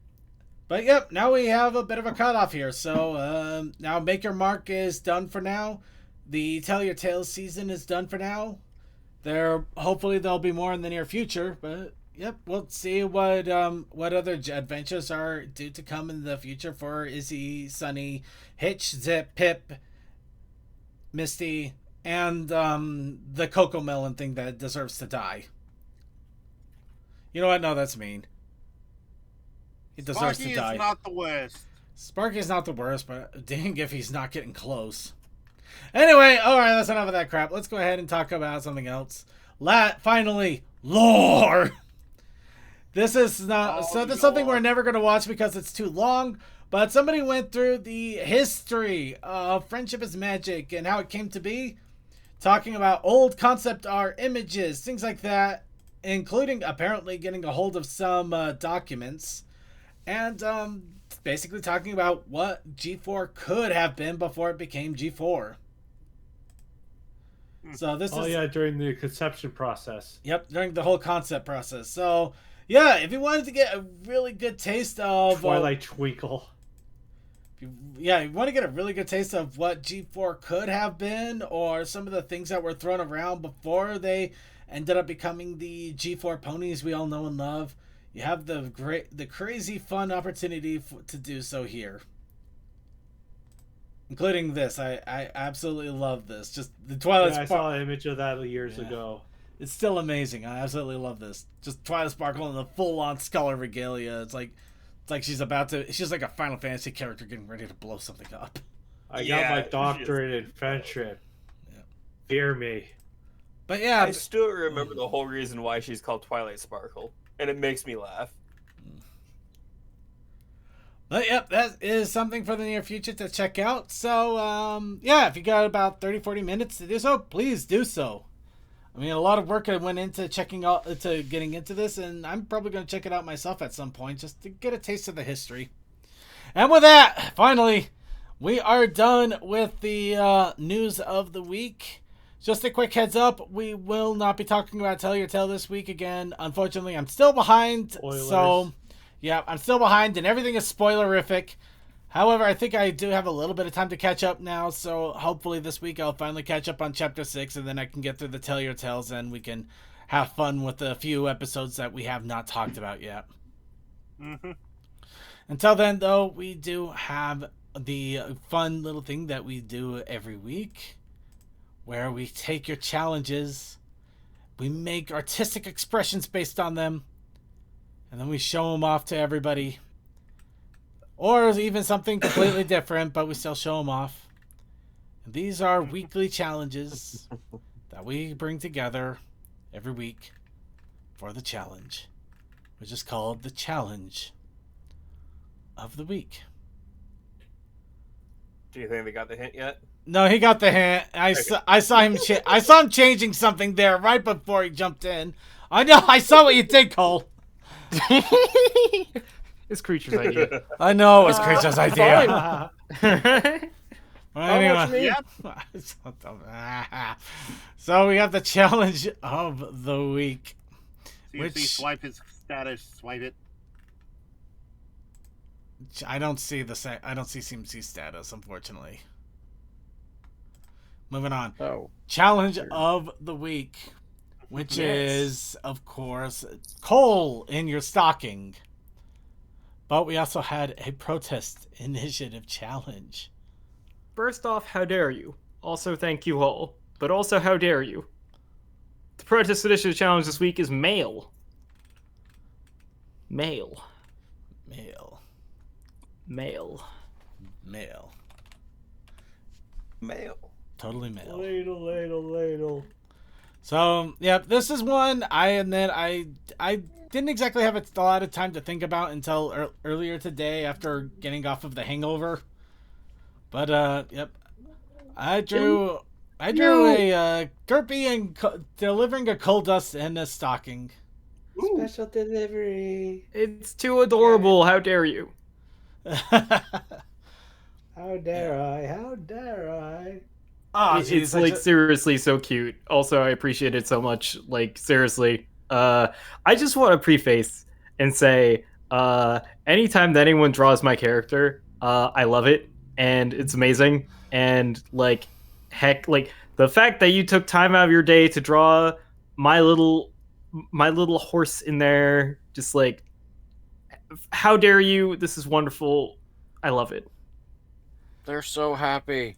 But yep, now we have a bit of a cutoff here. So now Make Your Mark is done for now. The Tell Your Tales season is done for now. Hopefully there'll be more in the near future, but yep, we'll see what other adventures are due to come in the future for Izzy, Sunny, Hitch, Zip, Pip, Misty, and the Cocoa Melon thing that deserves to die. You know what? No, that's mean. He deserves to die. Sparky is not the worst. Sparky's not the worst, but dang if he's not getting close. Anyway, alright, that's enough of that crap. Let's go ahead and talk about something else. Finally, lore! This is not... so this is something we're never going to watch because it's too long, but somebody went through the history of Friendship is Magic and how it came to be, talking about old concept art, images, things like that, including apparently getting a hold of some documents, and basically talking about what G4 could have been before it became G4. So this is... Oh yeah, during the conception process. Yep, during the whole concept process. So, yeah, if you wanted to get a really good taste of... Twilight Twinkle. you want to get a really good taste of what G4 could have been, or some of the things that were thrown around before they ended up becoming the G4 ponies we all know and love, you have the crazy fun opportunity to do so here. Including this. I absolutely love this. Just the Twilight I saw an image of that years ago. It's still amazing. I absolutely love this. Just Twilight Sparkle in the full-on Scholar regalia. It's like she's like a Final Fantasy character getting ready to blow something up. I got my doctorate in friendship. Yeah. Fear me. But yeah, I still remember the whole reason why she's called Twilight Sparkle, and it makes me laugh. But yep, that is something for the near future to check out. So, yeah, if you got about 30-40 minutes to do so, please do so. I mean, a lot of work went into getting into this, and I'm probably going to check it out myself at some point just to get a taste of the history. And with that, finally, we are done with the news of the week. Just a quick heads up, we will not be talking about Tell Your Tale this week again. Unfortunately, I'm still behind, so... yeah, I'm still behind, and everything is spoilerific. However, I think I do have a little bit of time to catch up now, so hopefully this week I'll finally catch up on Chapter 6, and then I can get through the Tell Your Tales, and we can have fun with the few episodes that we have not talked about yet. Mm-hmm. Until then, though, we do have the fun little thing that we do every week, where we take your challenges, we make artistic expressions based on them, and then we show them off to everybody. Or even something completely different, but we still show them off. And these are weekly challenges that we bring together every week for the challenge, which is called the Challenge of the Week. Do you think they got the hint yet? No, he got the hint. I saw him. I saw him changing something there right before he jumped in. I know. I saw what you did, Cole. It's Creature's idea. I know it was Creature's idea. Anyway. Yep. So we have the Challenge of the Week. See, swipe his status. Swipe it. I don't see CMC status, unfortunately. Moving on. Oh. Challenge of the Week, which is, of course, coal in your stocking. But we also had a protest initiative challenge. First off, how dare you? Also, thank you all. But also, how dare you? The protest initiative challenge this week is mail. Mail. Mail. Mail. Mail. Mail. Totally mail. Ladle. So, yeah, this is one I didn't exactly have a lot of time to think about until earlier today after getting off of the hangover. But, yep. I drew a Derpy and delivering a coal dust in a stocking. Special delivery. It's too adorable. How dare you? How dare I? How dare I? Oh, It's like seriously so cute. Also, I appreciate it so much. Like seriously, I just want to preface and say, anytime that anyone draws my character, I love it and it's amazing. And like, heck, like the fact that you took time out of your day to draw my little my little horse in there, just like, how dare you? This is wonderful. I love it. They're so happy.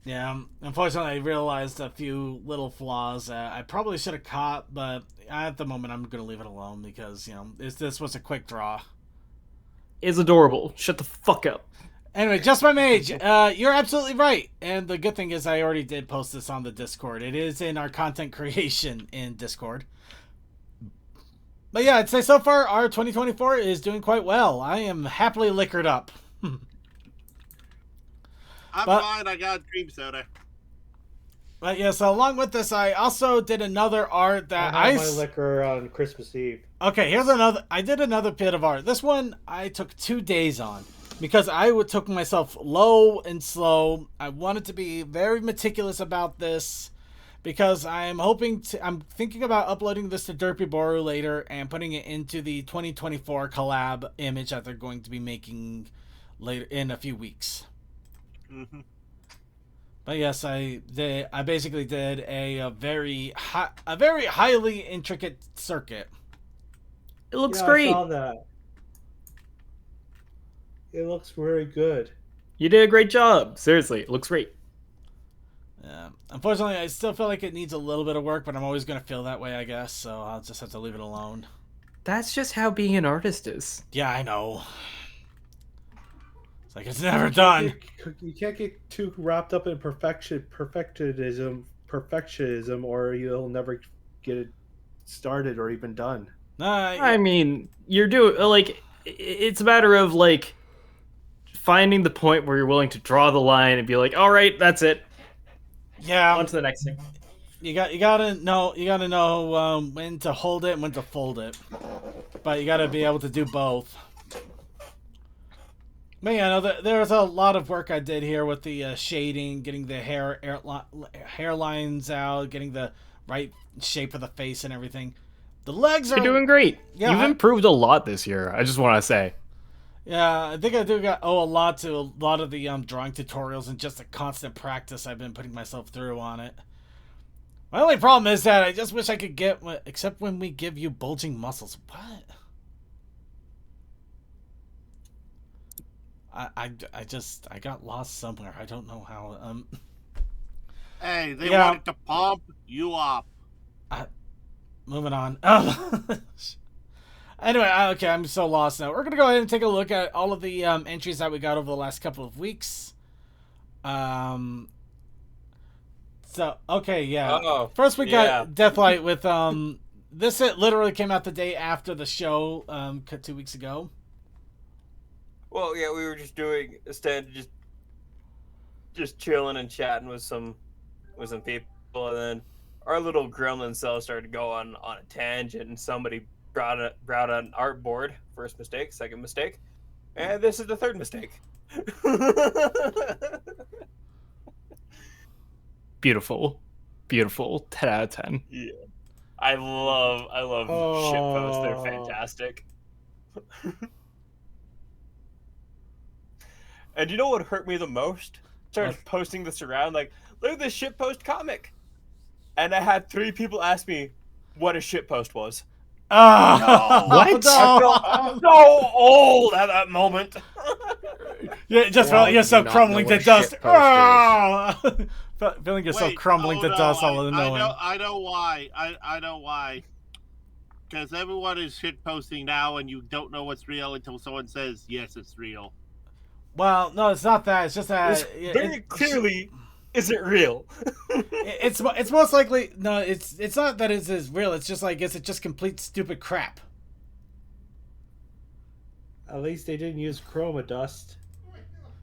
Yeah, unfortunately, I realized a few little flaws that I probably should have caught, but at the moment, I'm going to leave it alone because, this was a quick draw. It's adorable. Shut the fuck up. Anyway, just my mage. You're absolutely right. And the good thing is I already did post this on the Discord. It is in our content creation in Discord. But yeah, I'd say so far our 2024 is doing quite well. I am happily liquored up. I'm fine. I got cream soda. But yeah, so along with this, I also did another art that I had my liquor on Christmas Eve. Okay, here's another. I did another bit of art. This one I took 2 days on because I took myself low and slow. I wanted to be very meticulous about this because I'm thinking about uploading this to Derpy Boru later and putting it into the 2024 collab image that they're going to be making later in a few weeks. Mm-hmm. But yes, I basically did a very highly intricate circuit. It looks great. I saw that. It looks very good. You did a great job. Seriously, it looks great. Unfortunately, I still feel like it needs a little bit of work, but I'm always going to feel that way, I guess. So I'll just have to leave it alone. That's just how being an artist is. Yeah, I know. It's like it's never done. You can't get too wrapped up in perfectionism, or you'll never get it started or even done. I mean, you're doing like it's a matter of like finding the point where you're willing to draw the line and be like, all right, that's it. Yeah. On to the next thing. You gotta know when to hold it and when to fold it, but you gotta be able to do both. But yeah, no, there's a lot of work I did here with the shading, getting the hairlines out, getting the right shape of the face and everything. The legs are... You're doing great. Yeah, You've improved a lot this year, I just want to say. Yeah, I think I do owe a lot to a lot of the drawing tutorials and just the constant practice I've been putting myself through on it. My only problem is that I just wish I could get... Except when we give you bulging muscles. What? I got lost somewhere. I don't know how. Hey, they wanted to pump you up. Moving on. Anyway, okay, I'm so lost now. We're gonna go ahead and take a look at all of the entries that we got over the last couple of weeks. So okay, yeah. First we got Deathlight with this. It literally came out the day after the show, 2 weeks ago. Well, yeah, we were just doing a stand, just chilling and chatting with some people, and then our little gremlin cell started to go on a tangent, and somebody brought an artboard. First mistake, second mistake, and this is the third mistake. Beautiful, 10 out of 10. Yeah, I love shitposts. They're fantastic. And you know what hurt me the most? Started posting this around, like, look at this shitpost comic. And I had 3 people ask me what a shitpost was. Oh, what? I felt so old at that moment. Yeah, just felt yourself crumbling to dust. Oh! Feeling yourself crumbling to dust all of the knowing. I know why. I know why. Because everyone is shitposting now, and you don't know what's real until someone says, yes, it's real. Well, no, it's not that. It's just that very clearly isn't real. it's most likely no. It's not that it is real. It's just like it's just complete stupid crap. At least they didn't use chroma dust.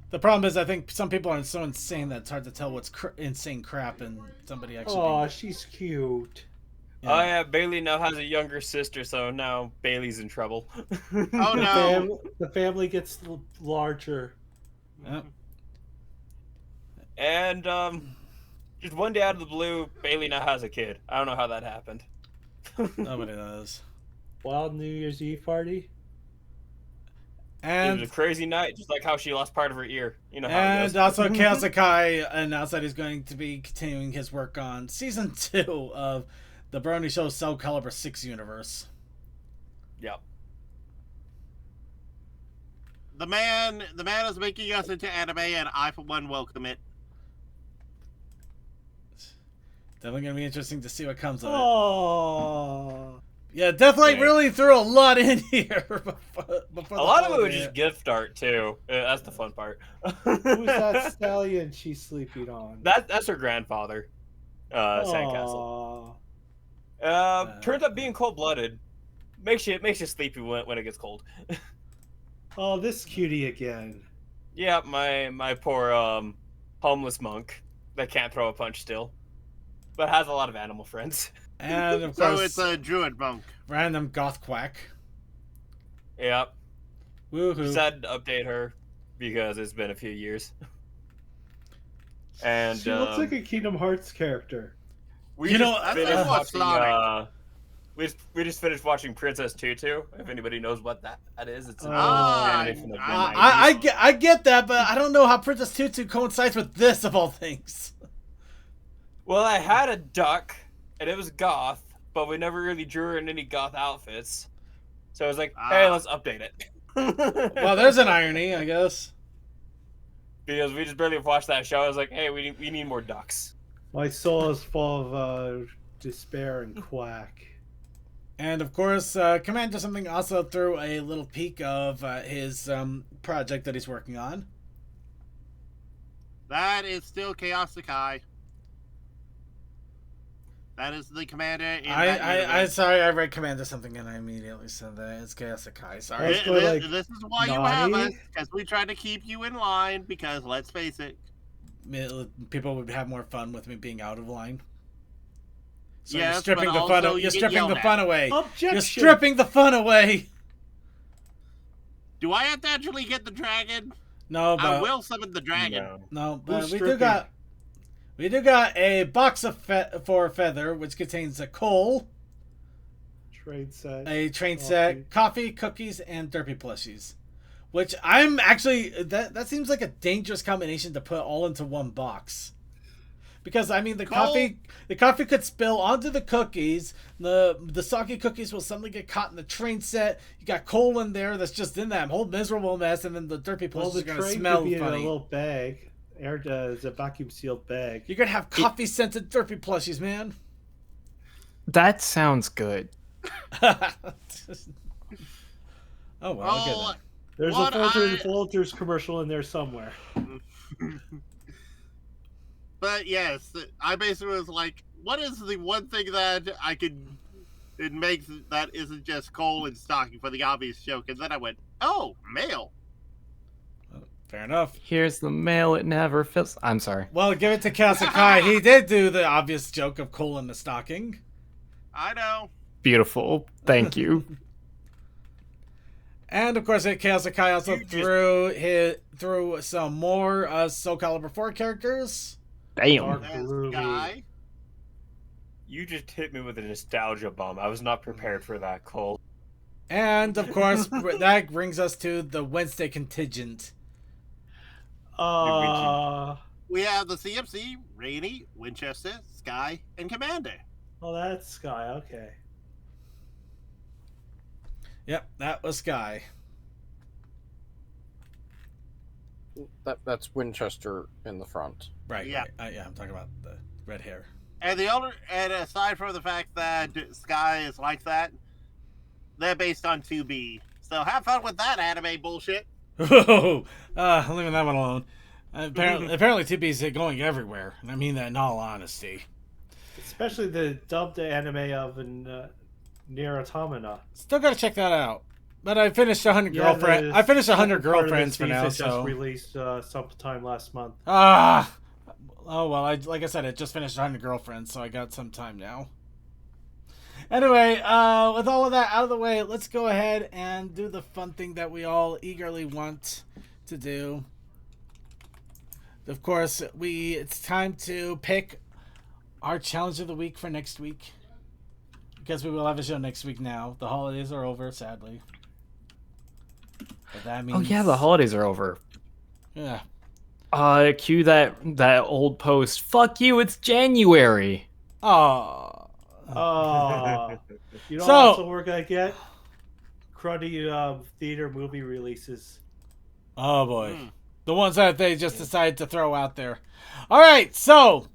The problem is, I think some people are so insane that it's hard to tell what's insane crap and somebody actually. Oh, she's cute. Oh yeah, Bailey now has a younger sister, so now Bailey's in trouble. Oh no! The family gets larger. Yep. And just one day out of the blue, Bailey now has a kid. I don't know how that happened. Nobody knows. Wild New Year's Eve party. It And was a crazy night, just like how she lost part of her ear. You know how it and goes. also Chaos Sakai announced that he's going to be continuing his work on season 2 of the Brony Show Soul Calibur 6 universe. Yep. The man is making us into anime, and I for one welcome it. Definitely gonna be interesting to see what comes of it. Oh. Yeah, definitely Yeah. really threw a lot in here. before A lot of it was just gift art too. That's the fun part. Who's that stallion she's sleeping on? That's her grandfather, Sandcastle. Turns out being cold-blooded makes you sleepy when it gets cold. Oh, this cutie again. Yeah, my poor homeless monk that can't throw a punch still, but has a lot of animal friends. And of So course, it's a druid monk. random goth quack. Yep. Woohoo! Decided to update her because it's been a few years. And She looks like a Kingdom Hearts character. we You just know, finished what's watching. We just finished watching Princess Tutu. If anybody knows what that is, it's an Ah, anime from the I mid-90s. I get that, but I don't know how Princess Tutu coincides with this of all things. Well, I had a duck, and it was goth, but we never really drew her in any goth outfits. So I was like, hey, let's update it. Well, there's an irony, I guess. Because we just barely watched that show. I was like, hey, we need more ducks. My soul is full of despair and quack. And of course, Commander Something also threw a little peek of his project that he's working on. That is still Chaos Sakai. That is the commander in that I universe. sorry, I read Commander Something and I immediately said that it's Chaos Sakai. Sorry. Let's go like, This is why you have Nani? us, because we try to keep you in line, because let's face it. People would have more fun with me being out of line. So Yes, you're stripping but the fun. also you You're get stripping yelled the at. fun away. objection! You're stripping the fun away. Do I have to actually get the dragon? No, but I will summon the dragon. No. but Who's we stripping? do got a box of for feather, which contains a coal, Trade set. a train Coffee. set, coffee, cookies, and derpy plushies. Which I'm actually that seems like a dangerous combination to put all into one box. Because I mean the coffee could spill onto the cookies. The soggy cookies will suddenly get caught in the train set. You got coal in there that's just in that whole miserable mess, and then the derpy Well, plushies the are gonna train smell could be in a funny. little bag. It's a vacuum sealed bag. You're gonna have coffee scented derpy plushies, man. That sounds good. Oh well, okay Oh, then. There's What a Folgers, I- Folgers commercial in there somewhere. but yes, I basically was like, what is the one thing that I could it makes that isn't just coal and stocking for the obvious joke? And then I went, oh, mail. Fair enough. Here's the mail. It never fills. I'm sorry. Well, give it to Kasakai. He did do the obvious joke of coal in the stocking. I know. Beautiful. Thank you. And of course, Kasakai also threw some more Soul Calibur 4 characters. Damn. Dark There's Ruby. the guy. You just hit me with a nostalgia bomb. I was not prepared for that, Cole. And of course, that brings us to the Wednesday contingent. We have the CMC, Rainy, Winchester, Sky, and Commander. Oh, that's Sky. Okay. Yep, that was Sky. That's Winchester in the front. Right. Yeah. Right. Yeah, I'm talking about the red hair. And and aside from the fact that Sky is like that, they're based on 2B. So have fun with that anime bullshit. Leaving that one alone. Apparently, TB's going everywhere, and I mean that in all honesty. Especially the dubbed anime of Nier Automata. Still gotta check that out. But I finished 100 Yeah, Girlfriend. the I finished 100 second part of Girlfriends the for now. season So just released sometime last month. oh well. Like I said, I just finished 100 Girlfriends, so I got some time now. Anyway, with all of that out of the way, let's go ahead and do the fun thing that we all eagerly want to do. Of course, it's time to pick our challenge of the week for next week. Because we will have a show next week now. The holidays are over, sadly. But that means... Oh yeah, the holidays are over. Yeah. Cue that old post. Fuck you, it's January. Oh. You know So- also we're gonna get cruddy theater movie releases. Oh boy. The ones that they just decided to throw out there. Alright, so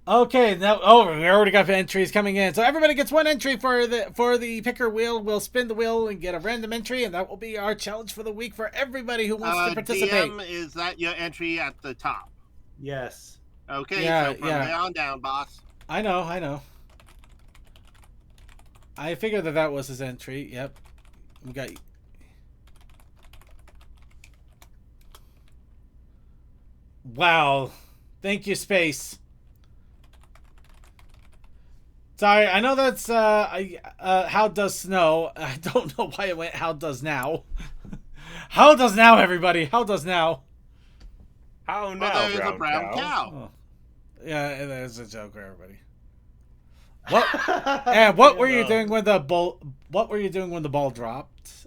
okay, now we already got entries coming in. So everybody gets one entry for the picker wheel. We'll spin the wheel and get a random entry, and that will be our challenge for the week for everybody who wants to participate. DM, is that your entry at the top? Yes. Okay, Yeah, so from yeah. there on down, boss. I know. I figured that was his entry. Yep. We got... Wow. Thank you, Space. Sorry, I know that's how does snow. I don't know why it went how does now. How does now, everybody? How does now? How Well, now, there's a brown cow. Oh. Yeah, there's a joke for everybody. What? And what were you doing when the ball? What were you doing when the ball dropped?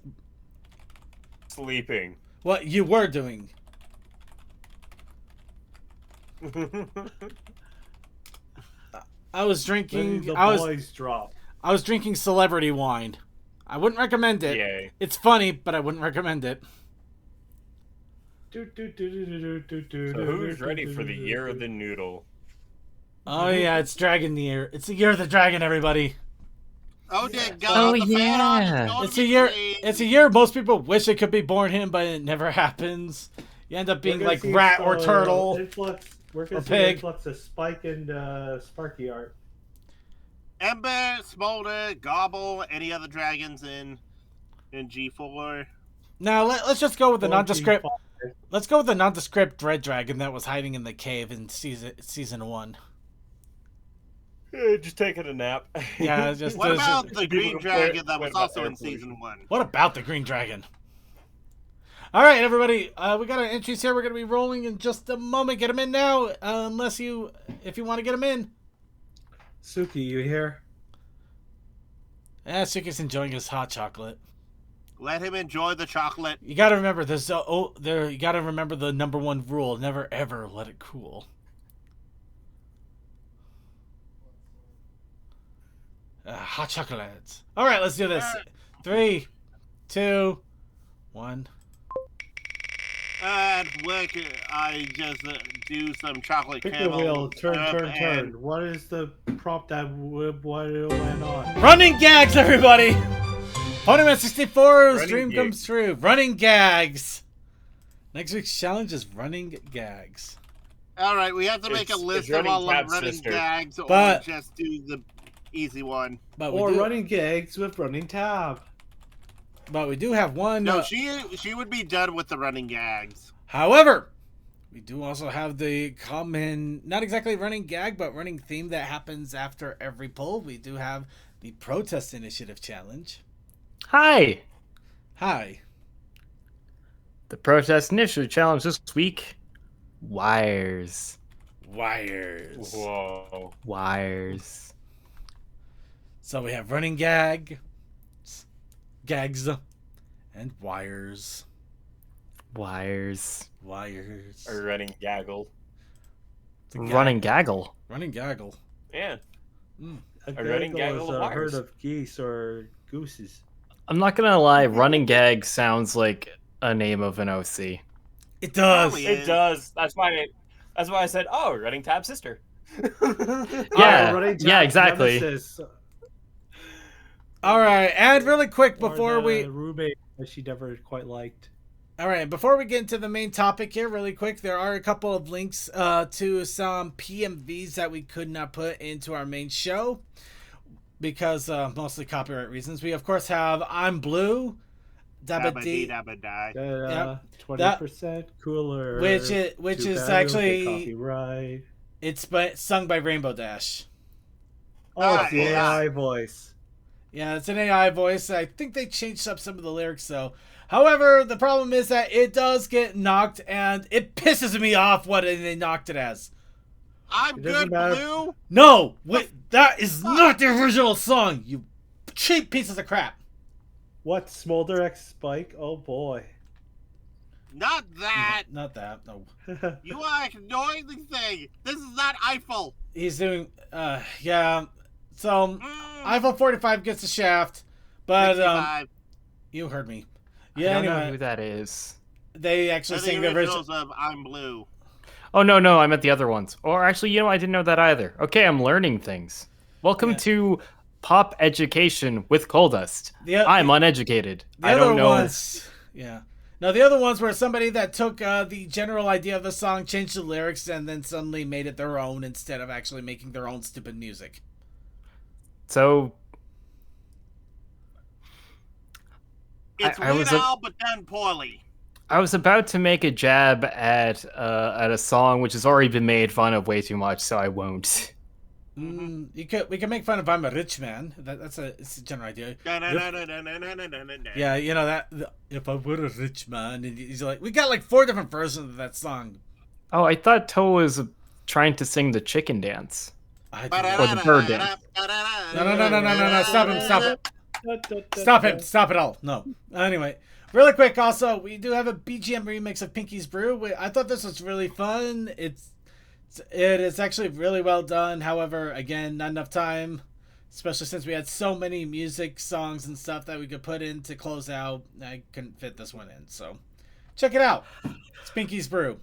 Sleeping. What you were doing? I was drinking. The I was boys drop. I was drinking celebrity wine. I wouldn't recommend it. Yay. It's funny, but I wouldn't recommend it. So who's ready for the year of the noodle? Oh yeah, it's Dragon Year. It's the year of the dragon, everybody. Oh, dear God. Oh, the fan art is yeah. going It's to a be year. crazy. It's a year most people wish it could be born in, but it never happens. You end up being like rat or turtle. We're gonna or see pig. an influx of Spike and Sparky art. Ember, Smolder, Gobble, any other dragons in G4? Now let's just go with the 14, nondescript. 5. Let's go with the nondescript dread dragon that was hiding in the cave in season 1. Just taking a nap. Yeah, just. What about the People green who dragon that what was about also air in pollution? season 1? What about the green dragon? All right, everybody. We got our entries here. We're gonna be rolling in just a moment. Get them in now, if you want to get them in. Suki, you here? Yeah, Suki's enjoying his hot chocolate. Let him enjoy the chocolate. You gotta remember this. You gotta remember the #1 rule: never ever let it cool. Hot chocolate. All right, let's do this. 3, 2, 1. At work, I just do some chocolate Pick the caramel wheel. Turn, syrup turn, and- turn. What is the prompt that went on? Running gags, everybody. Ponyman 64's Running dream gags. comes true. Running gags. Next week's challenge is running gags. All right, we have to make a It's list of Running all the Tab's running sister. gags, or But- just do the easy one. But Or we do, running gags with running tab. but we do have one. No, she would be done with the running gags. However, we do also have the common, not exactly running gag, but running theme that happens after every poll. We do have the protest initiative challenge. Hi. Hi. The protest initiative challenge this week. Wires. Wires. Whoa. Wires. So we have running gags, and wires. Wires. Wires. Or running gaggle. It's a gag- Running gaggle. Running gaggle. Yeah. A running gaggle gaggle is of a herd wires. of geese or gooses. I'm not gonna lie, running gag sounds like a name of an OC. It does. Probably It is. does. That's why I said, oh, running tab sister. Yeah, running yeah, tab exactly. nemesis, All right, and really quick or before the we roommate that she never quite liked. All right, before we get into the main topic here, really quick, there are a couple of links to some PMVs that we could not put into our main show because mostly copyright reasons. We, of course, have I'm Blue, Dabba Dabba-dee, dee dabba die. 20% cooler. which Too is bad we don't get actually, copyright. it's sung by Rainbow Dash. Oh, it's the AI. AI voice. Yeah, it's an AI voice. I think they changed up some of the lyrics, though. However, the problem is that it does get knocked, and it pisses me off what they knocked it as. I'm It doesn't good, matter. Blue. No! Wait, that is not the original song, you cheap pieces of crap. What, Smolder X Spike? Oh boy. Not that. Not that, no. You are ignoring the thing. This is not Eiffel. He's doing, yeah. So, Mm, Eiffel 45 gets the shaft, but, 65. you heard me. I Yeah, don't know anyway, who that is. they actually They're sing the the original. originals of I'm Blue. Oh no, I meant the other ones. Or actually, I didn't know that either. Okay, I'm learning things. Welcome Yeah. to Pop Education with Coldust. I'm uneducated. The I other don't know. ones, yeah. No, the other ones were somebody that took the general idea of the song, changed the lyrics, and then suddenly made it their own instead of actually making their own stupid music. So It's I Weird was Al, but done poorly. I was about to make a jab at a song which has already been made fun of way too much, so I won't. We can make fun of I'm a rich man. It's a general idea. Yeah, you know that. If I were a rich man, and he's like, we got like 4 different versions of that song. Oh, I thought Toe was trying to sing the chicken dance. I do Or the bird dance. No! Stop him! Stop it all! No. Anyway, really quick. Also, we do have a BGM remix of Pinky's Brew. I thought this was really fun. It is actually really well done. However, again, not enough time, especially since we had so many music songs and stuff that we could put in to close out. I couldn't fit this one in, so check it out. It's Pinky's Brew.